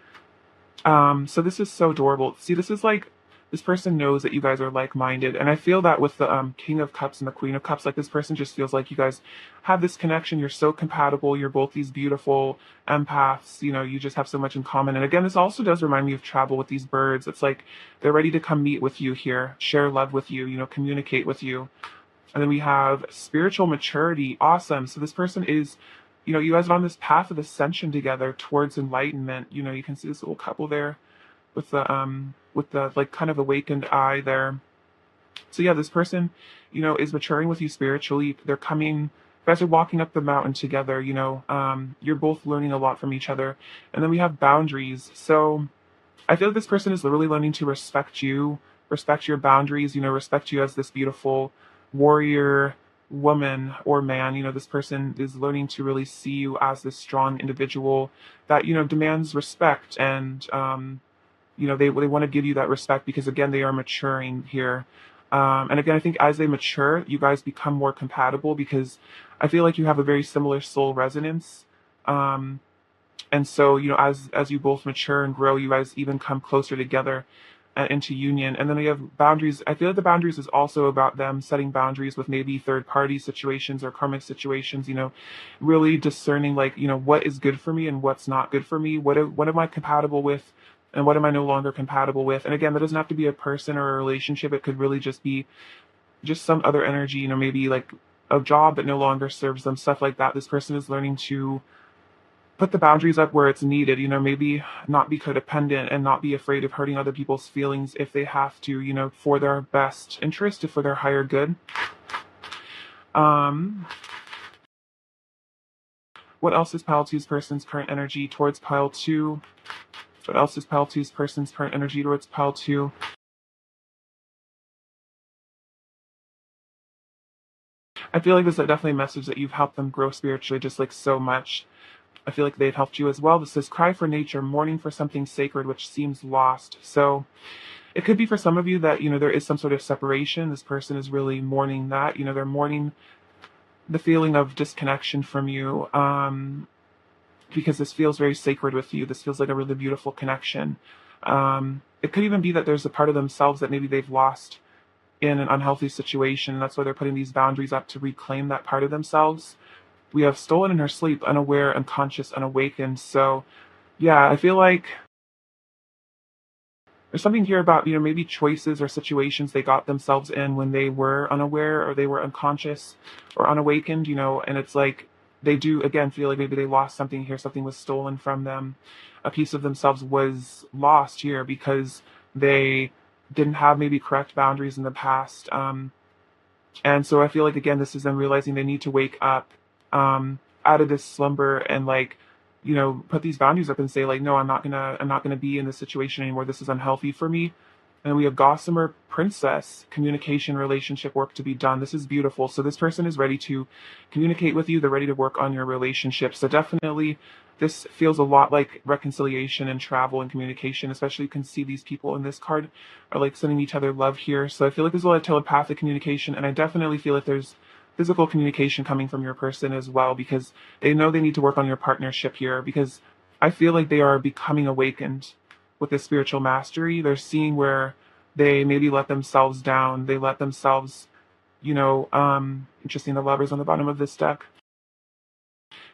So this is so adorable. See, this is like this person knows that you guys are like-minded, and I feel that with the King of Cups and the Queen of Cups, like this person just feels like you guys have this connection. You're so compatible. You're both these beautiful empaths. You know, you just have so much in common. And again, this also does remind me of travel with these birds. It's like they're ready to come meet with you here, share love with you, you know, communicate with you. And then we have spiritual maturity. Awesome. So this person is, you know, you guys are on this path of ascension together towards enlightenment. You know, you can see this little couple there with the like kind of awakened eye there. So yeah, this person, you know, is maturing with you spiritually. They're coming, you guys are walking up the mountain together, you know. You're both learning a lot from each other. And then we have boundaries. So I feel like this person is really learning to respect you, respect your boundaries, you know, respect you as this beautiful warrior woman or man. You know, this person is learning to really see you as this strong individual that, you know, demands respect. And you know, they want to give you that respect because again, they are maturing here. And again, I think as they mature, you guys become more compatible because I feel like you have a very similar soul resonance. Um, and so, you know, as you both mature and grow, you guys even come closer together into union. And then we have boundaries. I feel like the boundaries is also about them setting boundaries with maybe third party situations or karmic situations, you know, really discerning like, you know, what is good for me and what's not good for me. What am I compatible with and what am I no longer compatible with? And again, that doesn't have to be a person or a relationship. It could really just be just some other energy, you know, maybe like a job that no longer serves them, stuff like that. This person is learning to put the boundaries up where it's needed, you know, maybe not be codependent and not be afraid of hurting other people's feelings if they have to, you know, for their best interest, for their higher good. Um, what else is pile two's person's current energy towards pile two? What else is pile two's person's current energy towards pile two? I feel like this is definitely a message that you've helped them grow spiritually just like so much. I feel like they've helped you as well. This says, cry for nature, mourning for something sacred which seems lost. So it could be for some of you that, you know, there is some sort of separation. This person is really mourning that, you know, they're mourning the feeling of disconnection from you, because this feels very sacred with you. This feels like a really beautiful connection. It could even be that there's a part of themselves that maybe they've lost in an unhealthy situation. That's why they're putting these boundaries up to reclaim that part of themselves. We have stolen in her sleep, unaware, unconscious, unawakened. So, yeah, I feel like there's something here about, you know, maybe choices or situations they got themselves in when they were unaware or they were unconscious or unawakened, you know, and it's like they do, again, feel like maybe they lost something here, something was stolen from them. A piece of themselves was lost here because they didn't have maybe correct boundaries in the past. And so I feel like again, this is them realizing they need to wake up out of this slumber and like, you know, put these boundaries up and say like, no, I'm not gonna be in this situation anymore. This is unhealthy for me. And we have Gossamer Princess, communication, relationship work to be done. This is beautiful. So this person is ready to communicate with you. They're ready to work on your relationship. So definitely this feels a lot like reconciliation and travel and communication, especially you can see these people in this card are like sending each other love here. So I feel like there's a lot of telepathic communication, and I definitely feel like there's physical communication coming from your person as well because they know they need to work on your partnership here because I feel like they are becoming awakened with this spiritual mastery. They're seeing where they maybe let themselves down. They let themselves, you know, interesting, the lovers on the bottom of this deck.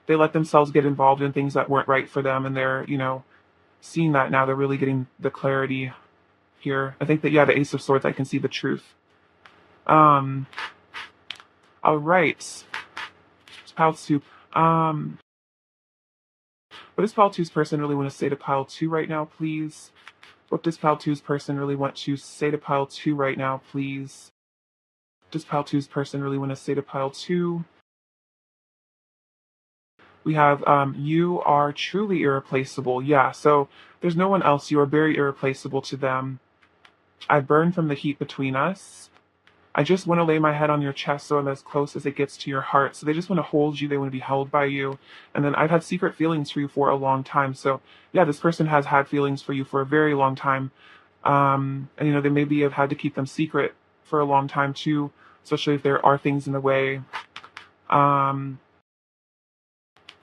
They let themselves get involved in things that weren't right for them, and they're, you know, seeing that now. They're really getting the clarity here. I think that, yeah, the Ace of Swords, I can see the truth. Um, all right. Pile two. What does Pile two's person really want to say to Pile two right now, please? What does Pile two's person really want to say to Pile two right now, please? Does Pile two's person really want to say to Pile two? We have you are truly irreplaceable. Yeah, so there's no one else. You are very irreplaceable to them. I burn from the heat between us. I just want to lay my head on your chest so I'm as close as it gets to your heart. So they just want to hold you. They want to be held by you. And then I've had secret feelings for you for a long time. So yeah, this person has had feelings for you for a very long time. And you know, they maybe have had to keep them secret for a long time too, especially if there are things in the way. Um,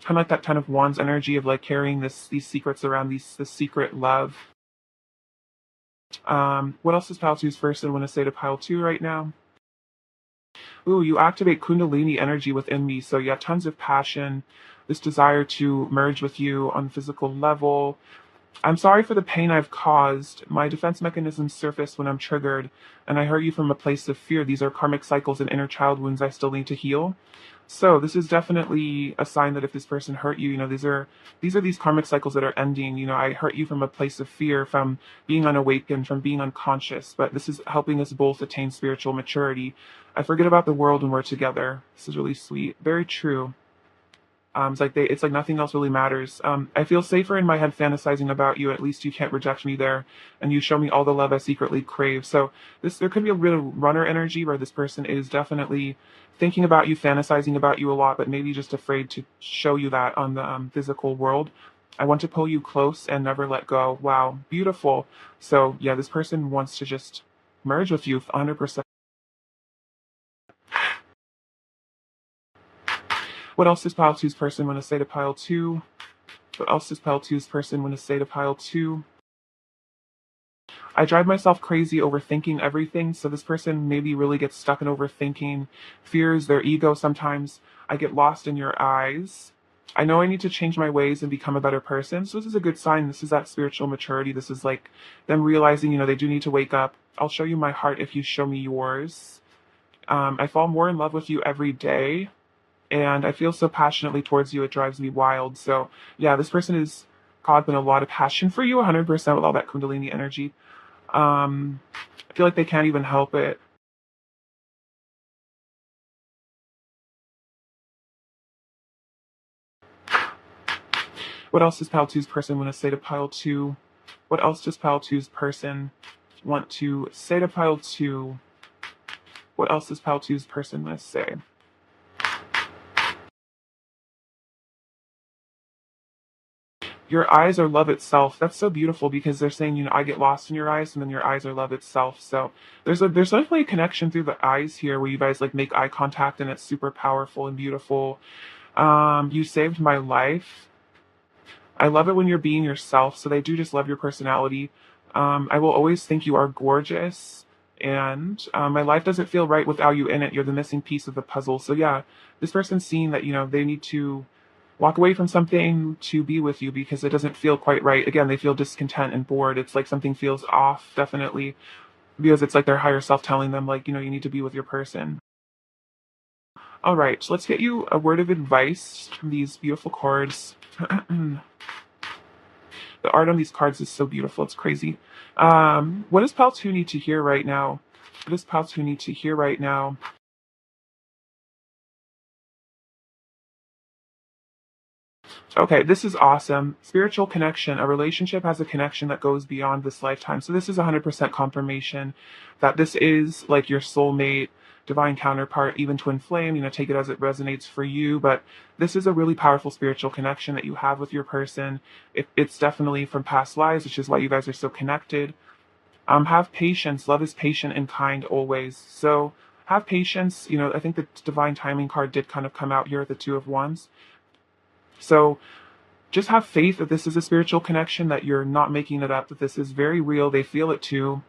Kind of like that Ten of Wands energy of like carrying these secrets around, this secret love. What else does pile two's person want to say to pile two right now? Ooh, you activate Kundalini energy within me. So you have tons of passion, this desire to merge with you on physical level. I'm sorry for the pain I've caused. My defense mechanisms surface when I'm triggered, and I hurt you from a place of fear. These are karmic cycles and inner child wounds I still need to heal. So this is definitely a sign that if this person hurt you, these are these karmic cycles that are ending. I hurt you from a place of fear, from being unawakened, from being unconscious. But this is helping us both attain spiritual maturity. I forget about the world when we're together. This is really sweet. Very true. It's like nothing else really matters. I feel safer in my head fantasizing about you. At least you can't reject me there, and you show me all the love I secretly crave. So there could be a real runner energy where this person is definitely thinking about you, fantasizing about you a lot, but maybe just afraid to show you that on the physical world. I want to pull you close and never let go. Wow, beautiful. So yeah, this person wants to just merge with you 100%. What else does pile two's person want to say to pile two? What else does pile two's person want to say to pile two? I drive myself crazy overthinking everything. So this person maybe really gets stuck in overthinking, fears their ego sometimes. I get lost in your eyes. I know I need to change my ways and become a better person. So this is a good sign. This is that spiritual maturity. This is like them realizing, they do need to wake up. I'll show you my heart if you show me yours. I fall more in love with you every day. And I feel so passionately towards you, it drives me wild. So yeah, this person is caught up in a lot of passion for you, 100% with all that Kundalini energy. I feel like they can't even help it. What else does Pile Two's person want to say to Pile Two? What else does Pile Two's person want to say to Pile Two? What else does Pile Two's person want to say? Your eyes are love itself. That's so beautiful because they're saying, I get lost in your eyes, and then your eyes are love itself. So there's definitely a connection through the eyes here where you guys like make eye contact, and it's super powerful and beautiful. You saved my life. I love it when you're being yourself. So they do just love your personality. I will always think you are gorgeous. And my life doesn't feel right without you in it. You're the missing piece of the puzzle. So yeah, this person's seeing that, they need to walk away from something to be with you because it doesn't feel quite right. Again, they feel discontent and bored. It's like something feels off, definitely, because it's like their higher self telling them, like, you need to be with your person. All right, so let's get you a word of advice from these beautiful cards. The art on these cards is so beautiful. It's crazy. What does Pal 2 need to hear right now? What does Pal 2 need to hear right now? Okay, this is awesome. Spiritual connection. A relationship has a connection that goes beyond this lifetime. So this is 100% confirmation that this is like your soulmate, divine counterpart, even twin flame. Take it as it resonates for you. But this is a really powerful spiritual connection that you have with your person. It's definitely from past lives, which is why you guys are so connected. Have patience. Love is patient and kind always. So have patience. I think the divine timing card did kind of come out here at the Two of Wands. So just have faith that this is a spiritual connection, that you're not making it up, that this is very real. They feel it too.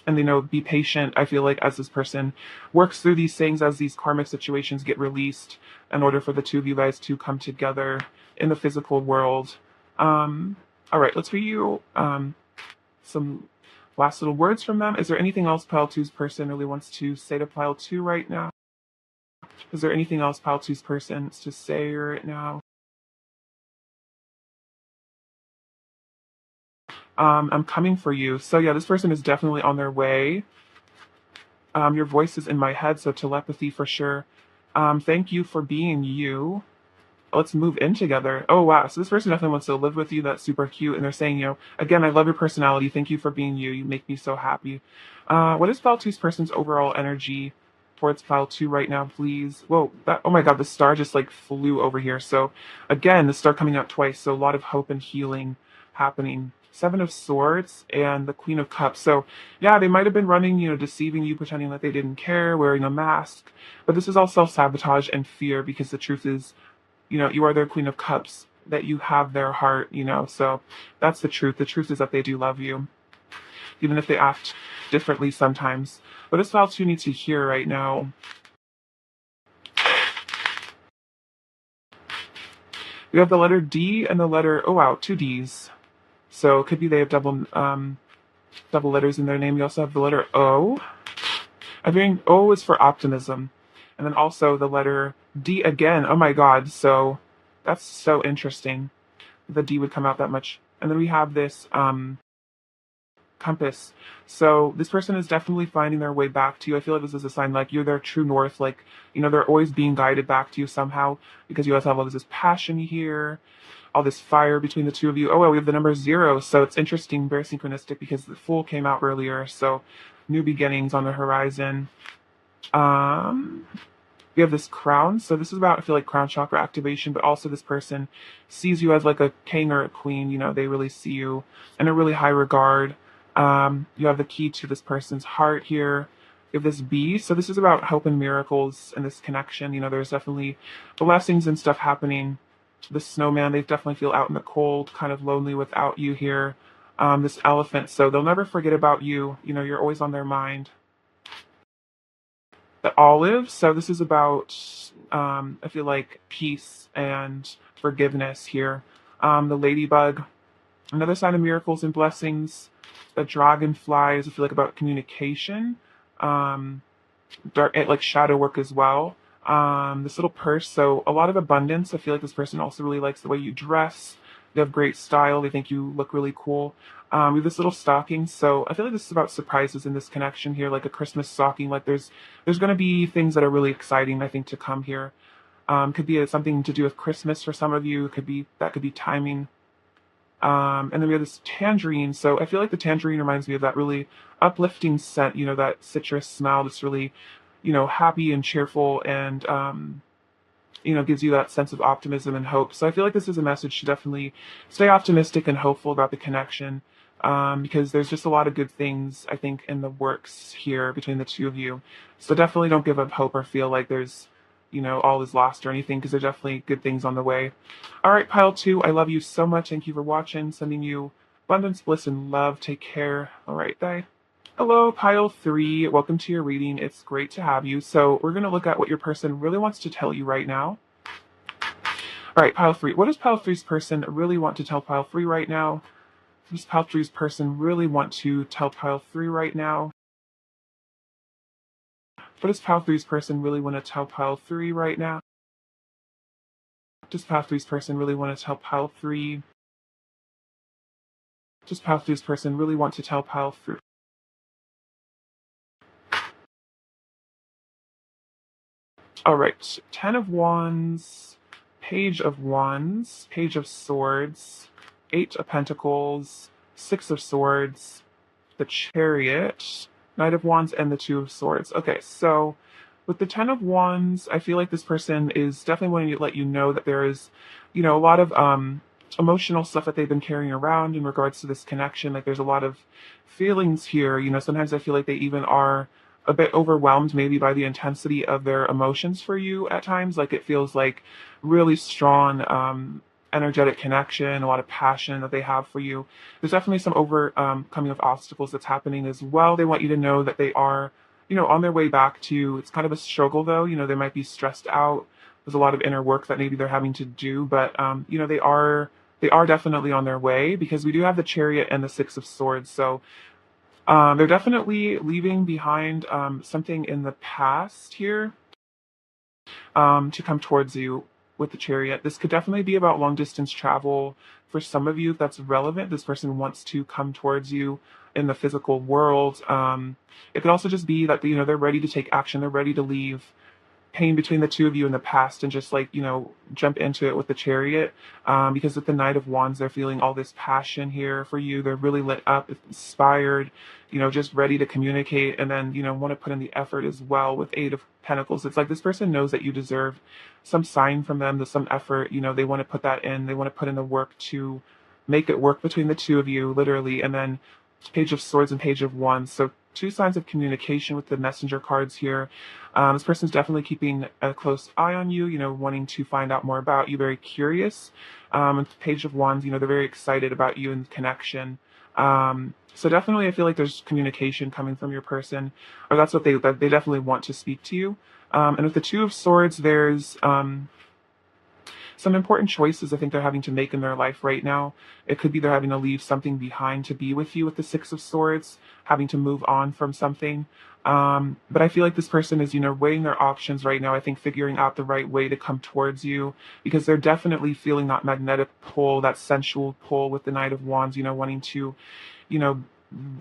And be patient. I feel like as this person works through these things, as these karmic situations get released, in order for the two of you guys to come together in the physical world. All right, let's read you some last little words from them. Is there anything else Pile Two's person really wants to say to Pile Two right now? Is there anything else Pile Two's person wants to say right now? I'm coming for you. So yeah, this person is definitely on their way. Your voice is in my head, so telepathy for sure. Thank you for being you. Let's move in together. Oh wow, so this person definitely wants to live with you. That's super cute. And they're saying, again, I love your personality. Thank you for being you. You make me so happy. What is Pile Two's person's overall energy towards Pile Two right now, please? Whoa, oh my god, the star just like flew over here. So again, the star coming out twice. So a lot of hope and healing happening. Seven of Swords and the Queen of Cups. So yeah, they might have been running, deceiving you, pretending that they didn't care, wearing a mask. But this is all self-sabotage and fear, because the truth is, you are their Queen of Cups, that you have their heart, so that's the truth. The truth is that they do love you. even if they act differently sometimes. What does pile 2 need to hear right now? We have the letter D and the letter, oh wow, 2 Ds. So it could be they have double letters in their name. You also have the letter O. I'm hearing O is for optimism. And then also the letter D again. Oh my God. So that's so interesting. The D would come out that much. And then we have this compass. So this person is definitely finding their way back to you. I feel like this is a sign like you're their true north. Like, they're always being guided back to you somehow, because you guys have all this passion here, all this fire between the two of you. Oh, well, we have the number 0. So it's interesting, very synchronistic, because the Fool came out earlier. So new beginnings on the horizon. We have this crown. So this is about, I feel like, crown chakra activation, but also this person sees you as like a king or a queen. They really see you in a really high regard. You have the key to this person's heart here. You have this B. So this is about hope and miracles and this connection. There's definitely blessings and stuff happening. The snowman, they definitely feel out in the cold, kind of lonely without you here. This elephant, so they'll never forget about you. You're always on their mind. The olive, so this is about, I feel like, peace and forgiveness here. The ladybug, another sign of miracles and blessings. The dragonflies, I feel like, about communication. Dark, like shadow work as well. This little purse, so a lot of abundance. I feel like this person also really likes the way you dress. You have great style. They think you look really cool. We have this little stocking, so I feel like this is about surprises in this connection here, like a Christmas stocking. Like there's going to be things that are really exciting, I think, to come here. Could be something to do with Christmas for some of you. Could be timing. And then we have this tangerine. So I feel like the tangerine reminds me of that really uplifting scent, that citrus smell that's really, happy and cheerful, and, gives you that sense of optimism and hope. So I feel like this is a message to definitely stay optimistic and hopeful about the connection, because there's just a lot of good things, I think, in the works here between the two of you. So definitely don't give up hope or feel like there's, all is lost or anything, because there's definitely good things on the way. All right, pile 2, I love you so much. Thank you for watching. Sending you abundance, bliss, and love. Take care. All right, bye. Hello, pile 3. Welcome to your reading. It's great to have you. So we're going to look at what your person really wants to tell you right now. All right, pile 3. What does pile 3's person really want to tell pile 3 right now? What does pile 3's person really want to tell pile 3 right now? What does pile 3's person really want to tell pile 3 right now? Does pile 3's person really want to tell pile 3? Does pile 3's person really want to tell pile 3? All right, 10 of Wands, Page of Wands, Page of Swords, 8 of Pentacles, 6 of Swords, the Chariot, Knight of Wands, and the 2 of Swords. Okay, so with the 10 of Wands, I feel like this person is definitely wanting to let you know that there is, a lot of emotional stuff that they've been carrying around in regards to this connection. Like there's a lot of feelings here. Sometimes I feel like they even are a bit overwhelmed maybe by the intensity of their emotions for you at times. Like it feels like really strong, energetic connection, a lot of passion that they have for you. There's definitely some overcoming of obstacles that's happening as well. They want you to know that they are, on their way back to, it's kind of a struggle though. They might be stressed out. There's a lot of inner work that maybe they're having to do, but, they are definitely on their way, because we do have the Chariot and the 6 of Swords. So they're definitely leaving behind something in the past here, to come towards you with the Chariot. This could definitely be about long distance travel. For some of you, if that's relevant, this person wants to come towards you in the physical world. It could also just be that, they're ready to take action. They're ready to leave pain between the two of you in the past and just like, jump into it with the Chariot. Because with the Knight of Wands, they're feeling all this passion here for you. They're really lit up, inspired, just ready to communicate, and then, want to put in the effort as well with 8 of Pentacles. It's like this person knows that you deserve some sign from them, some effort. They want to put that in. They want to put in the work to make it work between the two of you, literally. And then Page of Swords and Page of Wands. So 2 signs of communication with the messenger cards here. This person's definitely keeping a close eye on you, wanting to find out more about you, very curious. And Page of Wands, they're very excited about you and connection. So definitely, I feel like there's communication coming from your person, or that's what they definitely want to speak to you. And with the Two of Swords, there's some important choices I think they're having to make in their life right now. It could be they're having to leave something behind to be with you with the Six of Swords, having to move on from something. But I feel like this person is, weighing their options right now. I think figuring out the right way to come towards you because they're definitely feeling that magnetic pull, that sensual pull with the Knight of Wands, wanting to, you know,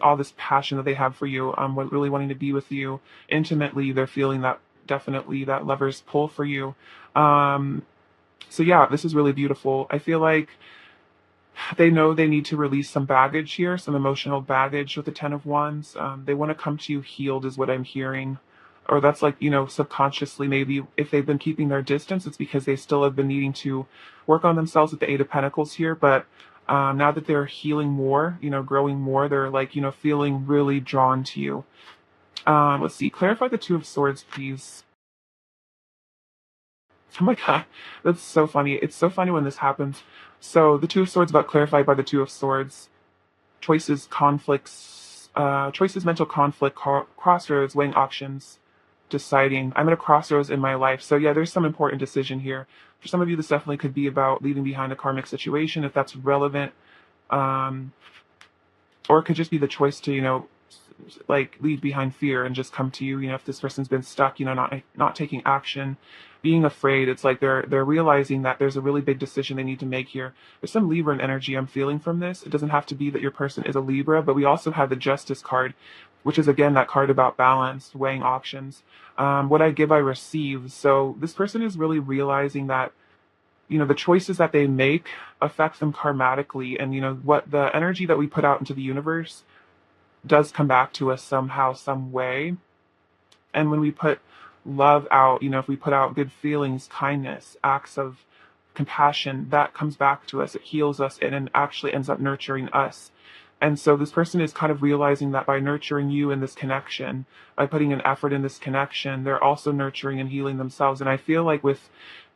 all this passion that they have for you, really wanting to be with you intimately. They're feeling that definitely that lover's pull for you. Um, so yeah, this is really beautiful. I feel like they know they need to release some baggage here, some emotional baggage with the Ten of Wands. They want to come to you healed, is what I'm hearing. Or that's like, subconsciously, maybe if they've been keeping their distance, it's because they still have been needing to work on themselves with the Eight of Pentacles here. But now that they're healing more, growing more, they're like, feeling really drawn to you. Let's see. Clarify the Two of Swords, please. Oh my god, that's so funny. It's so funny when this happens. So the Two of Swords got clarified by the Two of Swords. Choices, conflicts, choices, mental conflict, crossroads, weighing options, deciding. I'm at a crossroads in my life. So yeah, there's some important decision here. For some of you, this definitely could be about leaving behind a karmic situation, if that's relevant. Um, or it could just be the choice to, like leave behind fear and just come to you. If this person's been stuck, not taking action, being afraid. It's like they're realizing that there's a really big decision they need to make here. There's some Libran energy I'm feeling from this. It doesn't have to be that your person is a Libra, but we also have the Justice card, which is again that card about balance, weighing options. What I give, I receive. So this person is really realizing that the choices that they make affect them karmatically, and what the energy that we put out into the universe does come back to us somehow, some way. And when we put love out, if we put out good feelings, kindness, acts of compassion, that comes back to us. It heals us and it actually ends up nurturing us. And so this person is kind of realizing that by nurturing you in this connection, by putting an effort in this connection, they're also nurturing and healing themselves. And I feel like with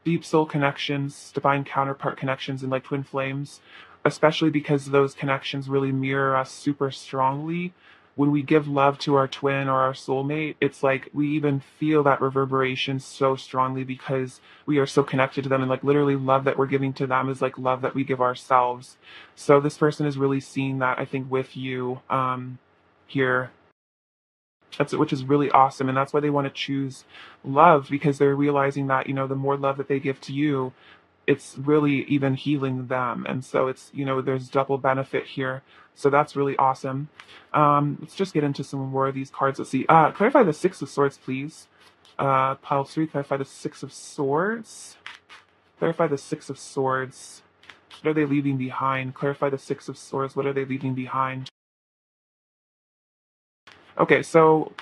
deep soul connections, divine counterpart connections, and like twin flames, especially because those connections really mirror us super strongly, when we give love to our twin or our soulmate, it's like we even feel that reverberation so strongly because we are so connected to them. And like literally, love that we're giving to them is like love that we give ourselves. So this person is really seeing that, I think, with you here. Which is really awesome. And that's why they want to choose love, because they're realizing that, the more love that they give to you, it's really even healing them. And so it's, there's double benefit here. So that's really awesome. Let's just get into some more of these cards. Let's see. Clarify the Six of Swords, please. Pile 3, clarify the Six of Swords. Clarify the Six of Swords. What are they leaving behind? Clarify the Six of Swords. What are they leaving behind? Okay, so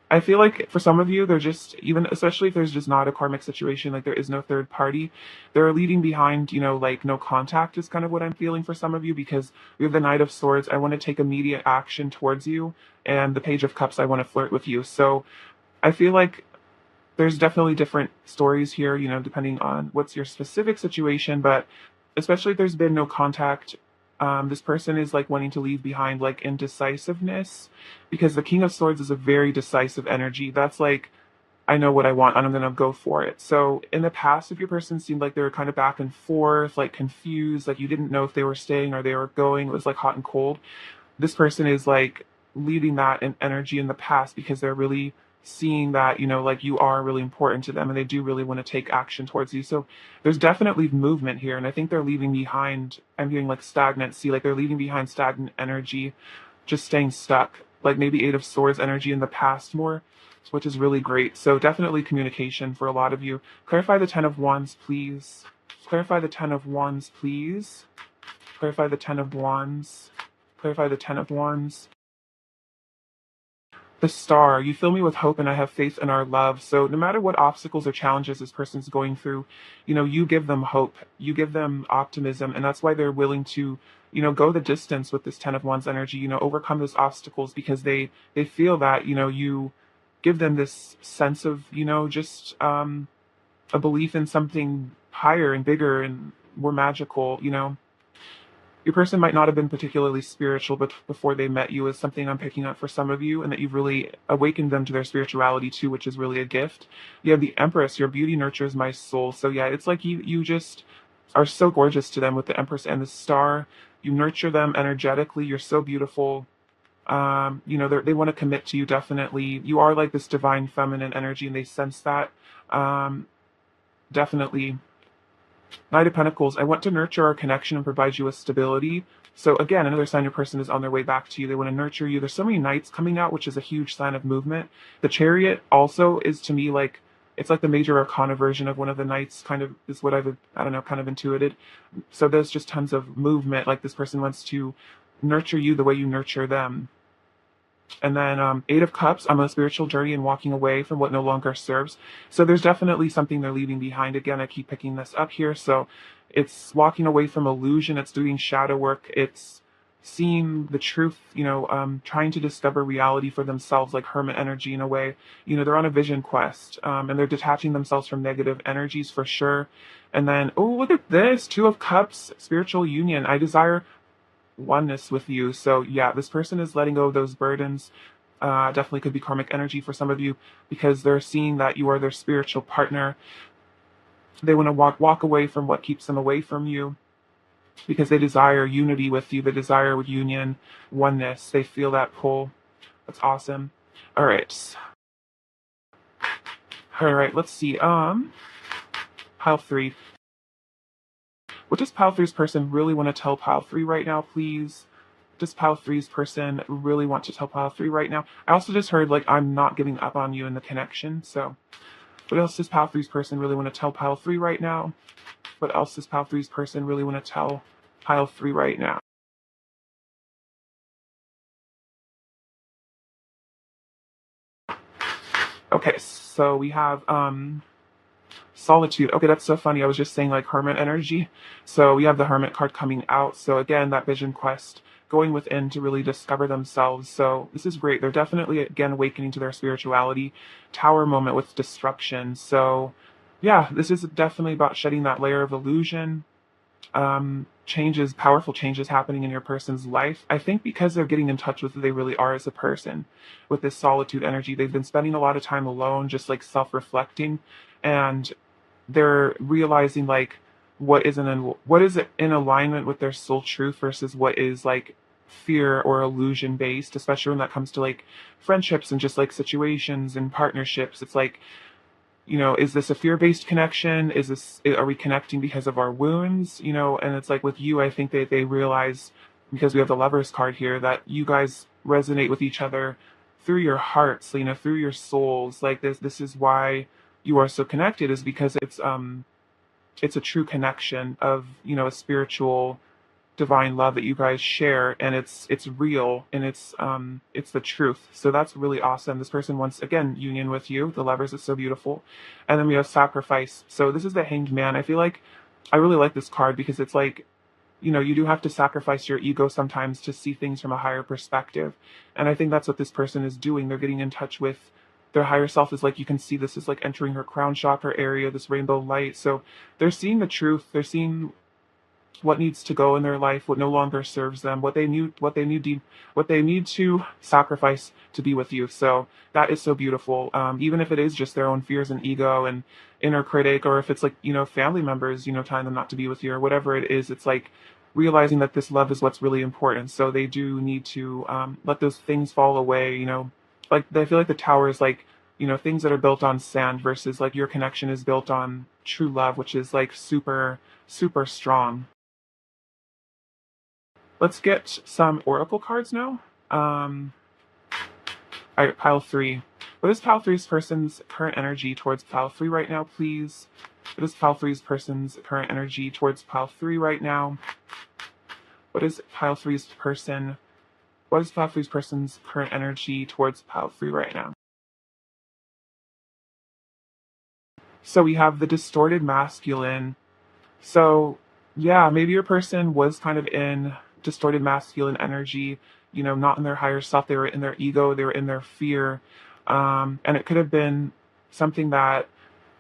I feel like for some of you, they're just, even especially if there's just not a karmic situation, like there is no third party, they're leaving behind, like no contact is kind of what I'm feeling for some of you, because we have the Knight of Swords. I want to take immediate action towards you, and the Page of Cups, I want to flirt with you. So I feel like there's definitely different stories here, depending on what's your specific situation, but especially if there's been no contact, this person is like wanting to leave behind like indecisiveness, because the King of Swords is a very decisive energy. That's like, I know what I want and I'm going to go for it. So in the past, if your person seemed like they were kind of back and forth, like confused, like you didn't know if they were staying or they were going, it was like hot and cold, this person is like leaving that in energy in the past because they're really seeing that, like you are really important to them and they do really want to take action towards you. So there's definitely movement here. And I think they're leaving behind, I'm hearing like stagnancy, like they're leaving behind stagnant energy, just staying stuck, like maybe Eight of Swords energy in the past more, which is really great. So definitely communication for a lot of you. Clarify the Ten of Wands, please. Clarify the Ten of Wands, please. Clarify the Ten of Wands. Clarify the Ten of Wands. The Star. You fill me with hope and I have faith in our love. So no matter what obstacles or challenges this person's going through, you give them hope. You give them optimism. And that's why they're willing to, go the distance with this Ten of Wands energy, overcome those obstacles, because they feel that, you give them this sense of, just a belief in something higher and bigger and more magical, your person might not have been particularly spiritual, but before they met you is something I'm picking up for some of you, and that you've really awakened them to their spirituality too, which is really a gift. You have the Empress, your beauty nurtures my soul. So yeah, it's like you just are so gorgeous to them with the Empress and the Star. You nurture them energetically. You're so beautiful. They want to commit to you definitely. You are like this divine feminine energy, and they sense that. Um, Definitely. Knight of Pentacles, I want to nurture our connection and provide you with stability. So again, another sign your person is on their way back to you. They want to nurture you. There's so many knights coming out, which is a huge sign of movement. The Chariot also is to me like it's like the major arcana version of one of the knights, kind of is what I don't know, kind of intuited. So there's just tons of movement. Like this person wants to nurture you the way you nurture them. And then Eight of Cups, I'm on a spiritual journey and walking away from what no longer serves. So there's definitely something they're leaving behind. Again, I keep picking this up here. So it's walking away from illusion. It's doing shadow work. It's seeing the truth, trying to discover reality for themselves, like hermit energy in a way. They're on a vision quest, and they're detaching themselves from negative energies for sure. And then, oh, look at this, Two of Cups, spiritual union. I desire oneness with you. So yeah, this person is letting go of those burdens. Definitely could be karmic energy for some of you because they're seeing that you are their spiritual partner. They want to walk away from what keeps them away from you because they desire unity with you. They desire union, oneness. They feel that pull. That's awesome. All right. All right. Let's see. Pile 3. What does Pile 3's person really want to tell Pile 3 right now, please? Does Pile 3's person really want to tell Pile 3 right now? I also just heard, like, I'm not giving up on you in the connection, so. What else does Pile 3's person really want to tell Pile 3 right now? What else does Pile 3's person really want to tell Pile 3 right now? Okay, so we have, Solitude. Okay, that's so funny. I was just saying like hermit energy. So we have the hermit card coming out. So again, that vision quest going within to really discover themselves. So this is great. They're definitely again awakening to their spirituality. Tower moment with destruction. So yeah, this is definitely about shedding that layer of illusion. Changes, powerful changes happening in your person's life. I think because they're getting in touch with who they really are as a person with this solitude energy. They've been spending a lot of time alone, just like self-reflecting. And they're realizing like what is in alignment with their soul truth versus what is like fear or illusion based, especially when that comes to like friendships and just like situations and partnerships. It's like, is this a fear-based connection? Are we connecting because of our wounds? And it's like with you, I think that they realize, because we have the Lovers card here, that you guys resonate with each other through your hearts, through your souls. Like this is why you are so connected, is because it's a true connection of, a spiritual divine love that you guys share, and it's real, and it's the truth. So that's really awesome. This person wants again union with you. The Lovers is so beautiful. And then we have Sacrifice. So this is the Hanged Man. I feel like I really like this card because it's like, you do have to sacrifice your ego sometimes to see things from a higher perspective. And I think that's what this person is doing. They're getting in touch with their higher self. Is like, you can see this is like entering her crown chakra area, this rainbow light. So they're seeing the truth. They're seeing what needs to go in their life, what no longer serves them, what they need to sacrifice to be with you. So that is so beautiful. Even if it is just their own fears and ego and inner critic, or if it's like, family members, telling them not to be with you or whatever it is, it's like realizing that this love is what's really important. So they do need to let those things fall away, like I feel like the tower is like, things that are built on sand versus like your connection is built on true love, which is like super, super strong. Let's get some oracle cards now. All right, pile 3. What is pile 3's person's current energy towards pile 3 right now, please? What is pile 3's person's current energy towards pile 3 right now? What is pile 3's person? What is pile 3's person's current energy towards pile 3 right now? So we have the distorted masculine. So yeah, maybe your person was kind of in distorted masculine energy, not in their higher self. They were in their ego, they were in their fear. And it could have been something that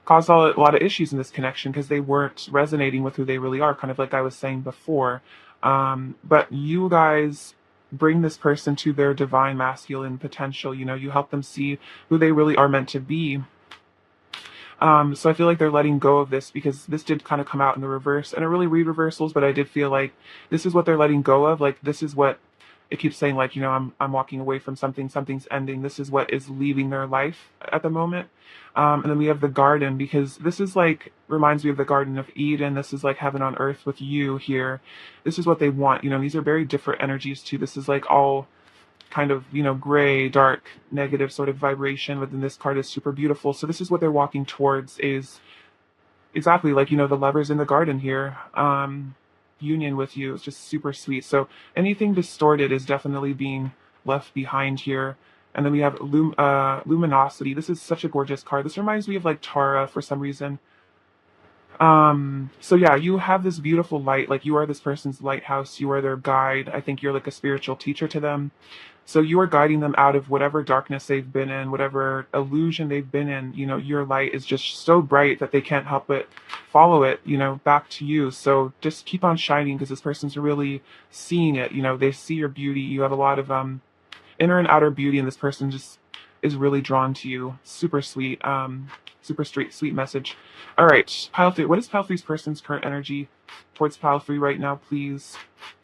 caused a lot of issues in this connection because they weren't resonating with who they really are, kind of like I was saying before. But you guys bring this person to their divine masculine potential. You help them see who they really are meant to be. So I feel like they're letting go of this because this did kind of come out in the reverse. And I really read reversals, but I did feel like this is what they're letting go of. Like this is what it keeps saying, like, I'm walking away from something, something's ending. This is what is leaving their life at the moment. And then we have the garden, because this is like reminds me of the Garden of Eden. This is like heaven on earth with you here. This is what they want. These are very different energies too. This is like all kind of, gray, dark, negative sort of vibration. But then this card is super beautiful. So this is what they're walking towards, is exactly like, the lovers in the garden here. Union with you. It's just super sweet. So anything distorted is definitely being left behind here. And then we have luminosity. This is such a gorgeous card. This reminds me of like Tara for some reason. So yeah, you have this beautiful light. Like you are this person's lighthouse. You are their guide. I think you're like a spiritual teacher to them. So you are guiding them out of whatever darkness they've been in, whatever illusion they've been in. Your light is just so bright that they can't help but follow it, back to you. So just keep on shining, because this person's really seeing it. They see your beauty. You have a lot of inner and outer beauty, and this person just is really drawn to you. Super sweet. Super sweet message. All right, pile three. What is pile three's person's current energy towards pile three right now, please?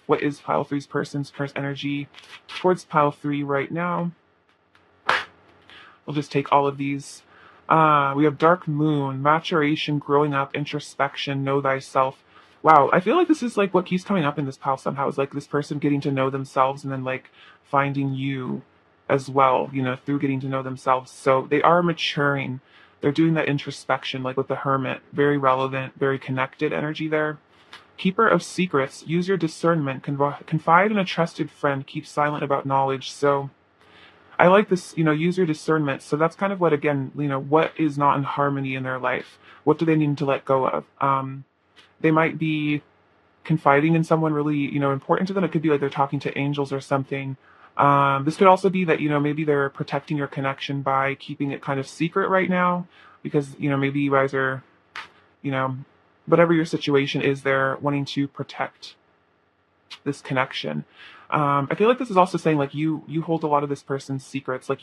What is pile three's person's current energy towards pile three right now? We'll just take all of these. We have dark moon, maturation, growing up, introspection, know thyself. Wow, I feel like this is like what keeps coming up in this pile somehow, is like this person getting to know themselves and then like finding you as well, through getting to know themselves. So they are maturing. They're doing that introspection, like with the hermit. Very relevant, very connected energy there. Keeper of secrets, use your discernment, confide in a trusted friend, keep silent about knowledge. So I like this, use your discernment. So that's kind of what, again, what is not in harmony in their life? What do they need to let go of? They might be confiding in someone really, important to them. It could be like they're talking to angels or something. This could also be that, maybe they're protecting your connection by keeping it kind of secret right now, because, maybe you guys are, you know, whatever your situation is, they're wanting to protect this connection. I feel like this is also saying like you hold a lot of this person's secrets, like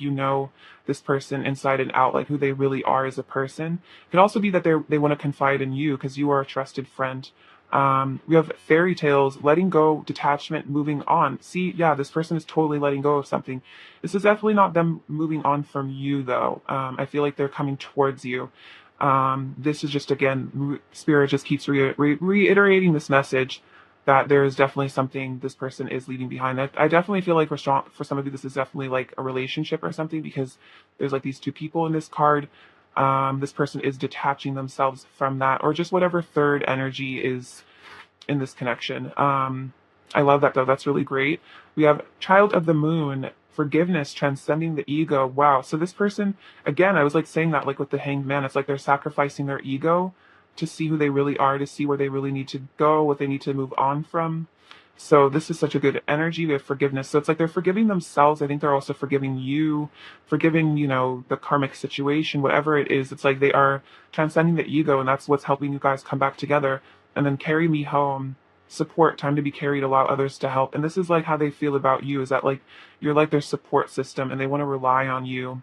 this person inside and out, like who they really are as a person. It could also be that they want to confide in you because you are a trusted friend. We have fairy tales, letting go, detachment, moving on. See, yeah, this person is totally letting go of something. This is definitely not them moving on from you, though. I feel like they're coming towards you. This is just, again, Spirit just keeps reiterating this message that there is definitely something this person is leaving behind. I definitely feel like for some of you, this is definitely like a relationship or something, because there's like these two people in this card. This person is detaching themselves from that, or just whatever third energy is in this connection. I love that though. That's really great. We have Child of the Moon, forgiveness, transcending the ego. Wow. So this person, again, I was like saying that like with the Hanged Man, it's like they're sacrificing their ego to see who they really are, to see where they really need to go, what they need to move on from. So this is such a good energy. We have forgiveness. So it's like they're forgiving themselves. I think they're also forgiving you, forgiving, the karmic situation, whatever it is. It's like they are transcending the ego, and that's what's helping you guys come back together. And then carry me home, support, time to be carried, allow others to help. And this is like how they feel about you, is that like you're like their support system and they want to rely on you.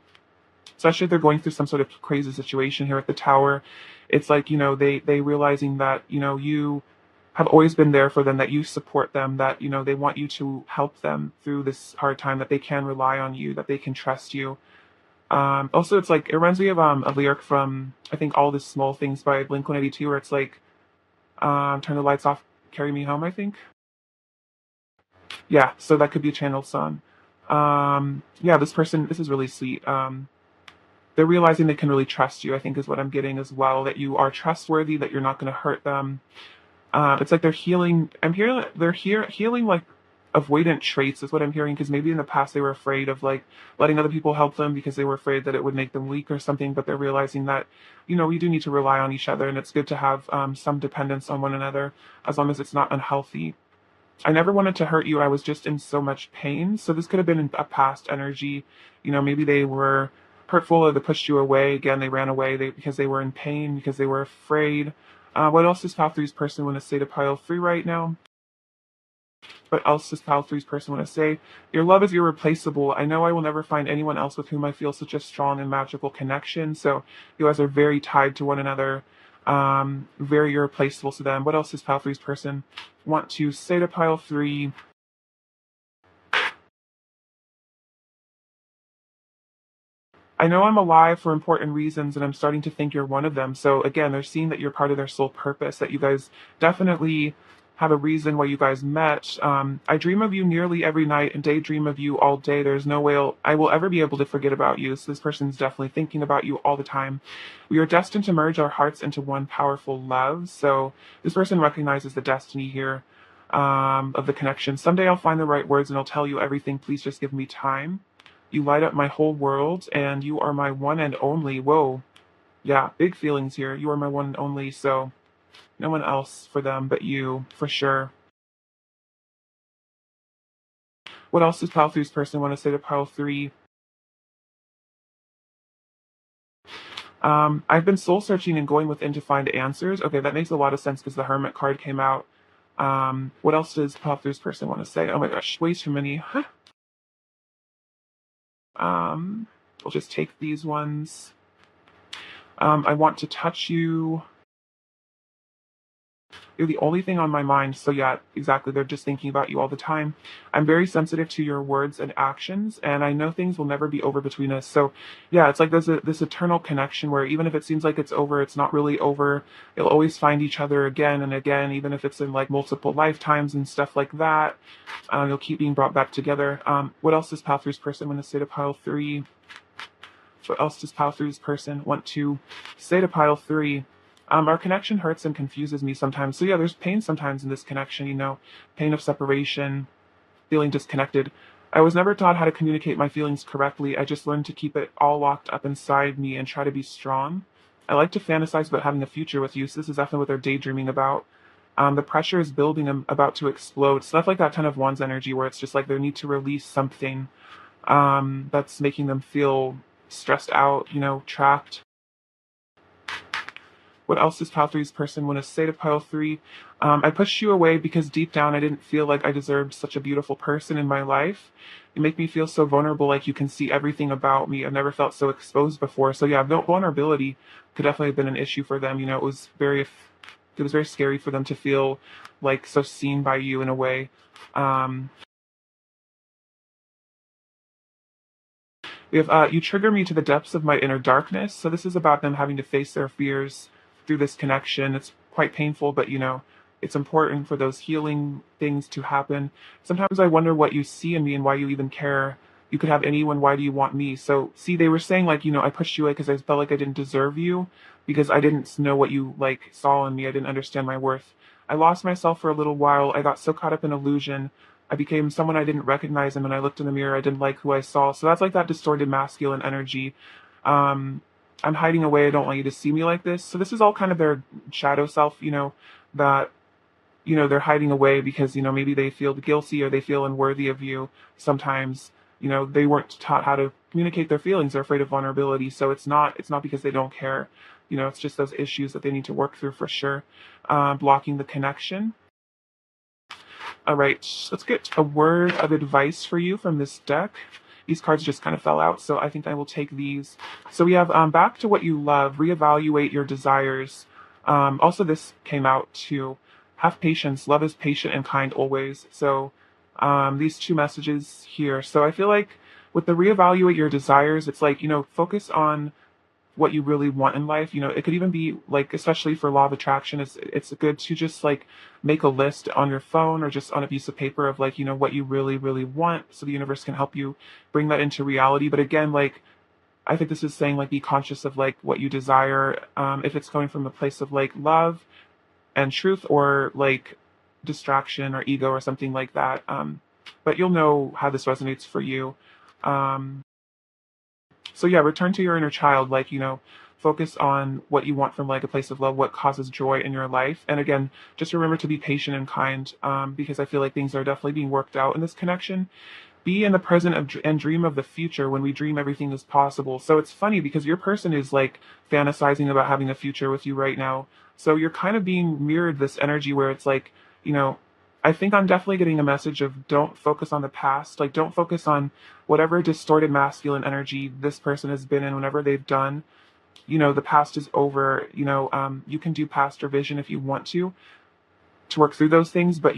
Especially if they're going through some sort of crazy situation here at the tower. It's like, they realizing that, you have always been there for them, that you support them, that, they want you to help them through this hard time, that they can rely on you, that they can trust you. Also, it's like, it reminds me of a lyric from, I think, All the Small Things by Blink-182, where it's like, turn the lights off, carry me home, I think. Yeah, so that could be a channeled song. Yeah, this is really sweet. They're realizing they can really trust you, I think is what I'm getting as well, that you are trustworthy, that you're not going to hurt them. It's like they're healing. I'm hearing they're healing like avoidant traits is what I'm hearing, because maybe in the past they were afraid of like letting other people help them because they were afraid that it would make them weak or something, but they're realizing that, we do need to rely on each other, and it's good to have some dependence on one another, as long as it's not unhealthy. I never wanted to hurt you. I was just in so much pain. So this could have been a past energy. Maybe they were hurtful, or they pushed you away. Again, they ran away because they were in pain, because they were afraid. What else does pile three's person want to say to pile three right now? What else does pile three's person want to say? Your love is irreplaceable. I know I will never find anyone else with whom I feel such a strong and magical connection. So you guys are very tied to one another, very irreplaceable to them. What else does pile three's person want to say to pile three? I know I'm alive for important reasons, and I'm starting to think you're one of them. So again, they're seeing that you're part of their soul purpose, that you guys definitely have a reason why you guys met. I dream of you nearly every night and daydream of you all day. There's no way I will ever be able to forget about you. So this person's definitely thinking about you all the time. We are destined to merge our hearts into one powerful love. So this person recognizes the destiny here, of the connection. Someday I'll find the right words and I'll tell you everything. Please just give me time. You light up my whole world, and you are my one and only. Whoa. Yeah, big feelings here. You are my one and only, so no one else for them but you, for sure. What else does pile three's person want to say to pile three? I've been soul searching and going within to find answers. Okay, that makes a lot of sense because the Hermit card came out. What else does pile three's person want to say? Oh my gosh, way too many. We'll just take these ones. I want to touch you. You're the only thing on my mind. So yeah, exactly. They're just thinking about you all the time. I'm very sensitive to your words and actions, and I know things will never be over between us. So yeah, it's like there's this eternal connection where even if it seems like it's over, it's not really over. You'll always find each other again and again, even if it's in like multiple lifetimes and stuff like that. You'll keep being brought back together. What else does pile three's person want to say to pile three? What else does pile three's person want to say to pile three? Our connection hurts and confuses me sometimes. So yeah, there's pain sometimes in this connection, pain of separation, feeling disconnected. I was never taught how to communicate my feelings correctly. I just learned to keep it all locked up inside me and try to be strong. I like to fantasize about having a future with you, so this is definitely what they're daydreaming about. The pressure is building, I'm about to explode. Stuff like that Ten of Wands energy where it's just like they need to release something that's making them feel stressed out, trapped. What else does pile three's person want to say to pile three? I pushed you away because deep down I didn't feel like I deserved such a beautiful person in my life. You make me feel so vulnerable, like you can see everything about me. I've never felt so exposed before. So yeah, vulnerability could definitely have been an issue for them. It was very scary for them to feel like so seen by you in a way. Um, We have you trigger me to the depths of my inner darkness. So this is about them having to face their fears through this connection. It's quite painful, but it's important for those healing things to happen. Sometimes I wonder what you see in me and why you even care. You could have anyone. Why do you want me? So see, they were saying like, I pushed you away because I felt like I didn't deserve you because I didn't know what you like saw in me. I didn't understand my worth. I lost myself for a little while. I got so caught up in illusion. I became someone I didn't recognize, and when I looked in the mirror, I didn't like who I saw. So that's like that distorted masculine energy. Um, I'm hiding away. I don't want you to see me like this. So this is all kind of their shadow self, that they're hiding away because maybe they feel guilty or they feel unworthy of you. Sometimes they weren't taught how to communicate their feelings. They're afraid of vulnerability. So it's not because they don't care. It's just those issues that they need to work through for sure. Blocking the connection. All right, let's get a word of advice for you from this deck. These cards just kind of fell out, so I think I will take these. So we have back to what you love, reevaluate your desires. Also, this came out too. Have patience. Love is patient and kind always. So these two messages here. So I feel like with the reevaluate your desires, it's like, focus on what you really want in life. It could even be like, especially for law of attraction, it's good to just like make a list on your phone or just on a piece of paper of like, what you really, really want, so the universe can help you bring that into reality. But again, like, I think this is saying like be conscious of like what you desire, if it's coming from a place of like love and truth or like distraction or ego or something like that. But you'll know how this resonates for you. Um, so yeah, return to your inner child, like, focus on what you want from like a place of love, what causes joy in your life. And again, just remember to be patient and kind, because I feel like things are definitely being worked out in this connection. Be in the present and dream of the future. When we dream, everything is possible. So it's funny because your person is like fantasizing about having a future with you right now. So you're kind of being mirrored this energy where it's like, you know, I think I'm definitely getting a message of don't focus on the past. Like, don't focus on whatever distorted masculine energy this person has been in, whenever they've done. The past is over. You can do past revision if you want to work through those things, but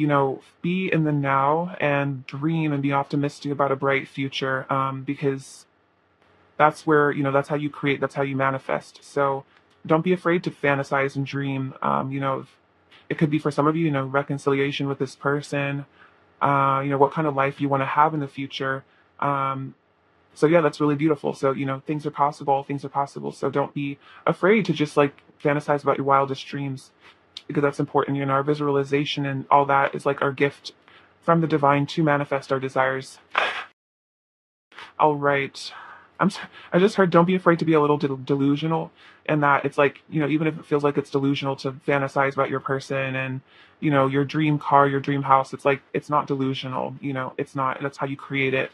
be in the now and dream and be optimistic about a bright future, because that's where, that's how you create, that's how you manifest. So don't be afraid to fantasize and dream. It could be for some of you, reconciliation with this person, what kind of life you want to have in the future. So yeah, that's really beautiful. So, things are possible, things are possible. So don't be afraid to just like fantasize about your wildest dreams, because that's important. Our visualization and all that is like our gift from the divine to manifest our desires. All right. I just heard don't be afraid to be a little delusional, and that it's like, even if it feels like it's delusional to fantasize about your person and, your dream car, your dream house, it's like, it's not delusional, it's not, that's how you create it.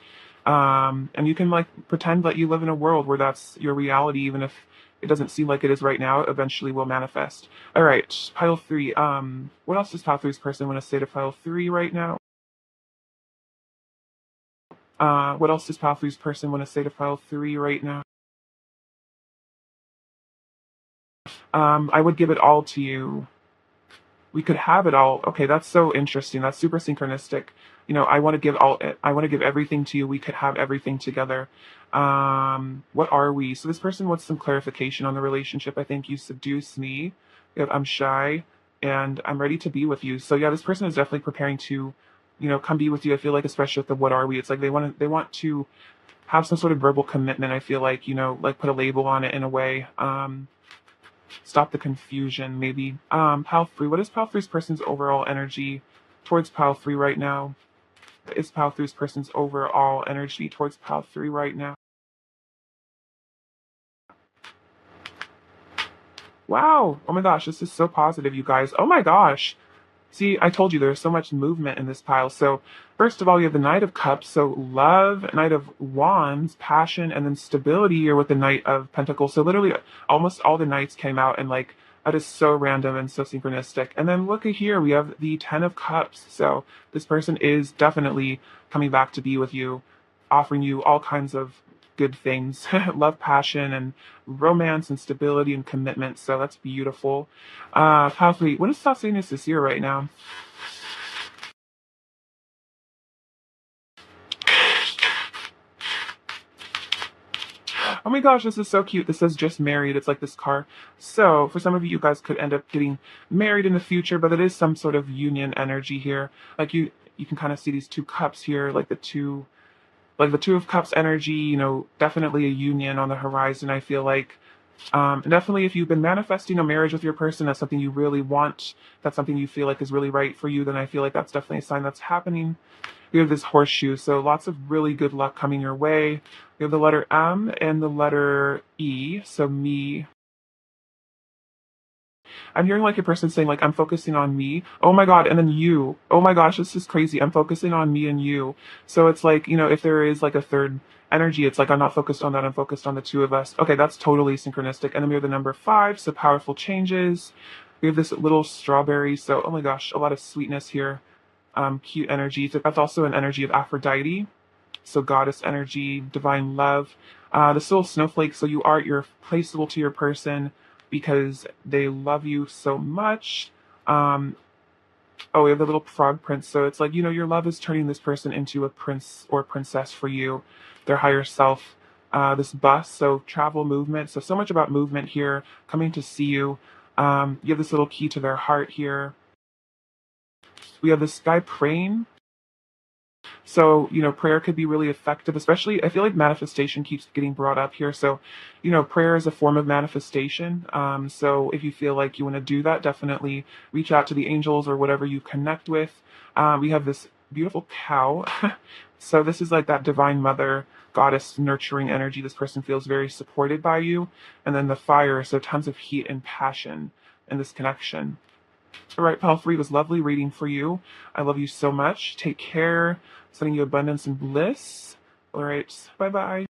And you can like pretend that you live in a world where that's your reality, even if it doesn't seem like it is right now, it eventually will manifest. All right, pile three. What else does pile three's person want to say to pile three right now? What else does pile three's person want to say to pile three right now? I would give it all to you. We could have it all. Okay, that's so interesting. That's super synchronistic. I want to give all. I want to give everything to you. We could have everything together. What are we? So this person wants some clarification on the relationship. I think you seduce me. I'm shy, and I'm ready to be with you. So yeah, this person is definitely preparing to, come be with you. I feel like, especially with the what are we? It's like they want to have some sort of verbal commitment. I feel like, like put a label on it in a way. Stop the confusion, maybe. Pile 3. What is Pile 3's person's overall energy towards Pile 3 right now? What is Pile 3's person's overall energy towards Pile 3 right now? Wow. Oh my gosh, this is so positive, you guys. Oh my gosh. See, I told you there's so much movement in this pile. So, first of all, you have the Knight of Cups. So, love, Knight of Wands, passion, and then stability here with the Knight of Pentacles. So, literally, almost all the Knights came out, and like, that is so random and so synchronistic. And then look at here, we have the Ten of Cups. So, this person is definitely coming back to be with you, offering you all kinds of good things love, passion, and romance, and stability, and commitment. So, that's beautiful. Powerfully, what is Thoughtsiness this year right now? Oh my gosh, this is so cute. This says just married. It's like this car. So for some of you, you guys could end up getting married in the future, but it is some sort of union energy here. Like you can kind of see these two cups here, like the two of cups energy, definitely a union on the horizon, I feel like. And definitely, if you've been manifesting a marriage with your person, that's something you really want, that's something you feel like is really right for you, then I feel like that's definitely a sign that's happening. We have this horseshoe, so lots of really good luck coming your way. We have the letter M and the letter E, so me. I'm hearing like a person saying like I'm focusing on me. Oh my god, and then you. Oh my gosh, this is crazy. I'm focusing on me and you. So it's like, if there is like a third energy, it's like I'm not focused on that, I'm focused on the two of us. Okay, that's totally synchronistic. And then we have the number 5, so powerful changes. We have this little strawberry, so oh my gosh, a lot of sweetness here. Cute energy. So that's also an energy of Aphrodite. So goddess energy, divine love. This little snowflake, so you're placeable to your person because they love you so much. Um, oh, we have the little frog prince. So it's like, your love is turning this person into a prince or princess for you, their higher self. This bus, so travel, movement. So much about movement here, coming to see you. You have this little key to their heart here. We have this guy praying. So, prayer could be really effective, especially I feel like manifestation keeps getting brought up here. So, prayer is a form of manifestation. So if you feel like you want to do that, definitely reach out to the angels or whatever you connect with. We have this beautiful cow. So this is like that divine mother, goddess nurturing energy. This person feels very supported by you. And then the fire, so tons of heat and passion in this connection. All right, pal 3 was lovely reading for you. I love you so much. Take care. Sending you abundance and bliss. All right, bye bye.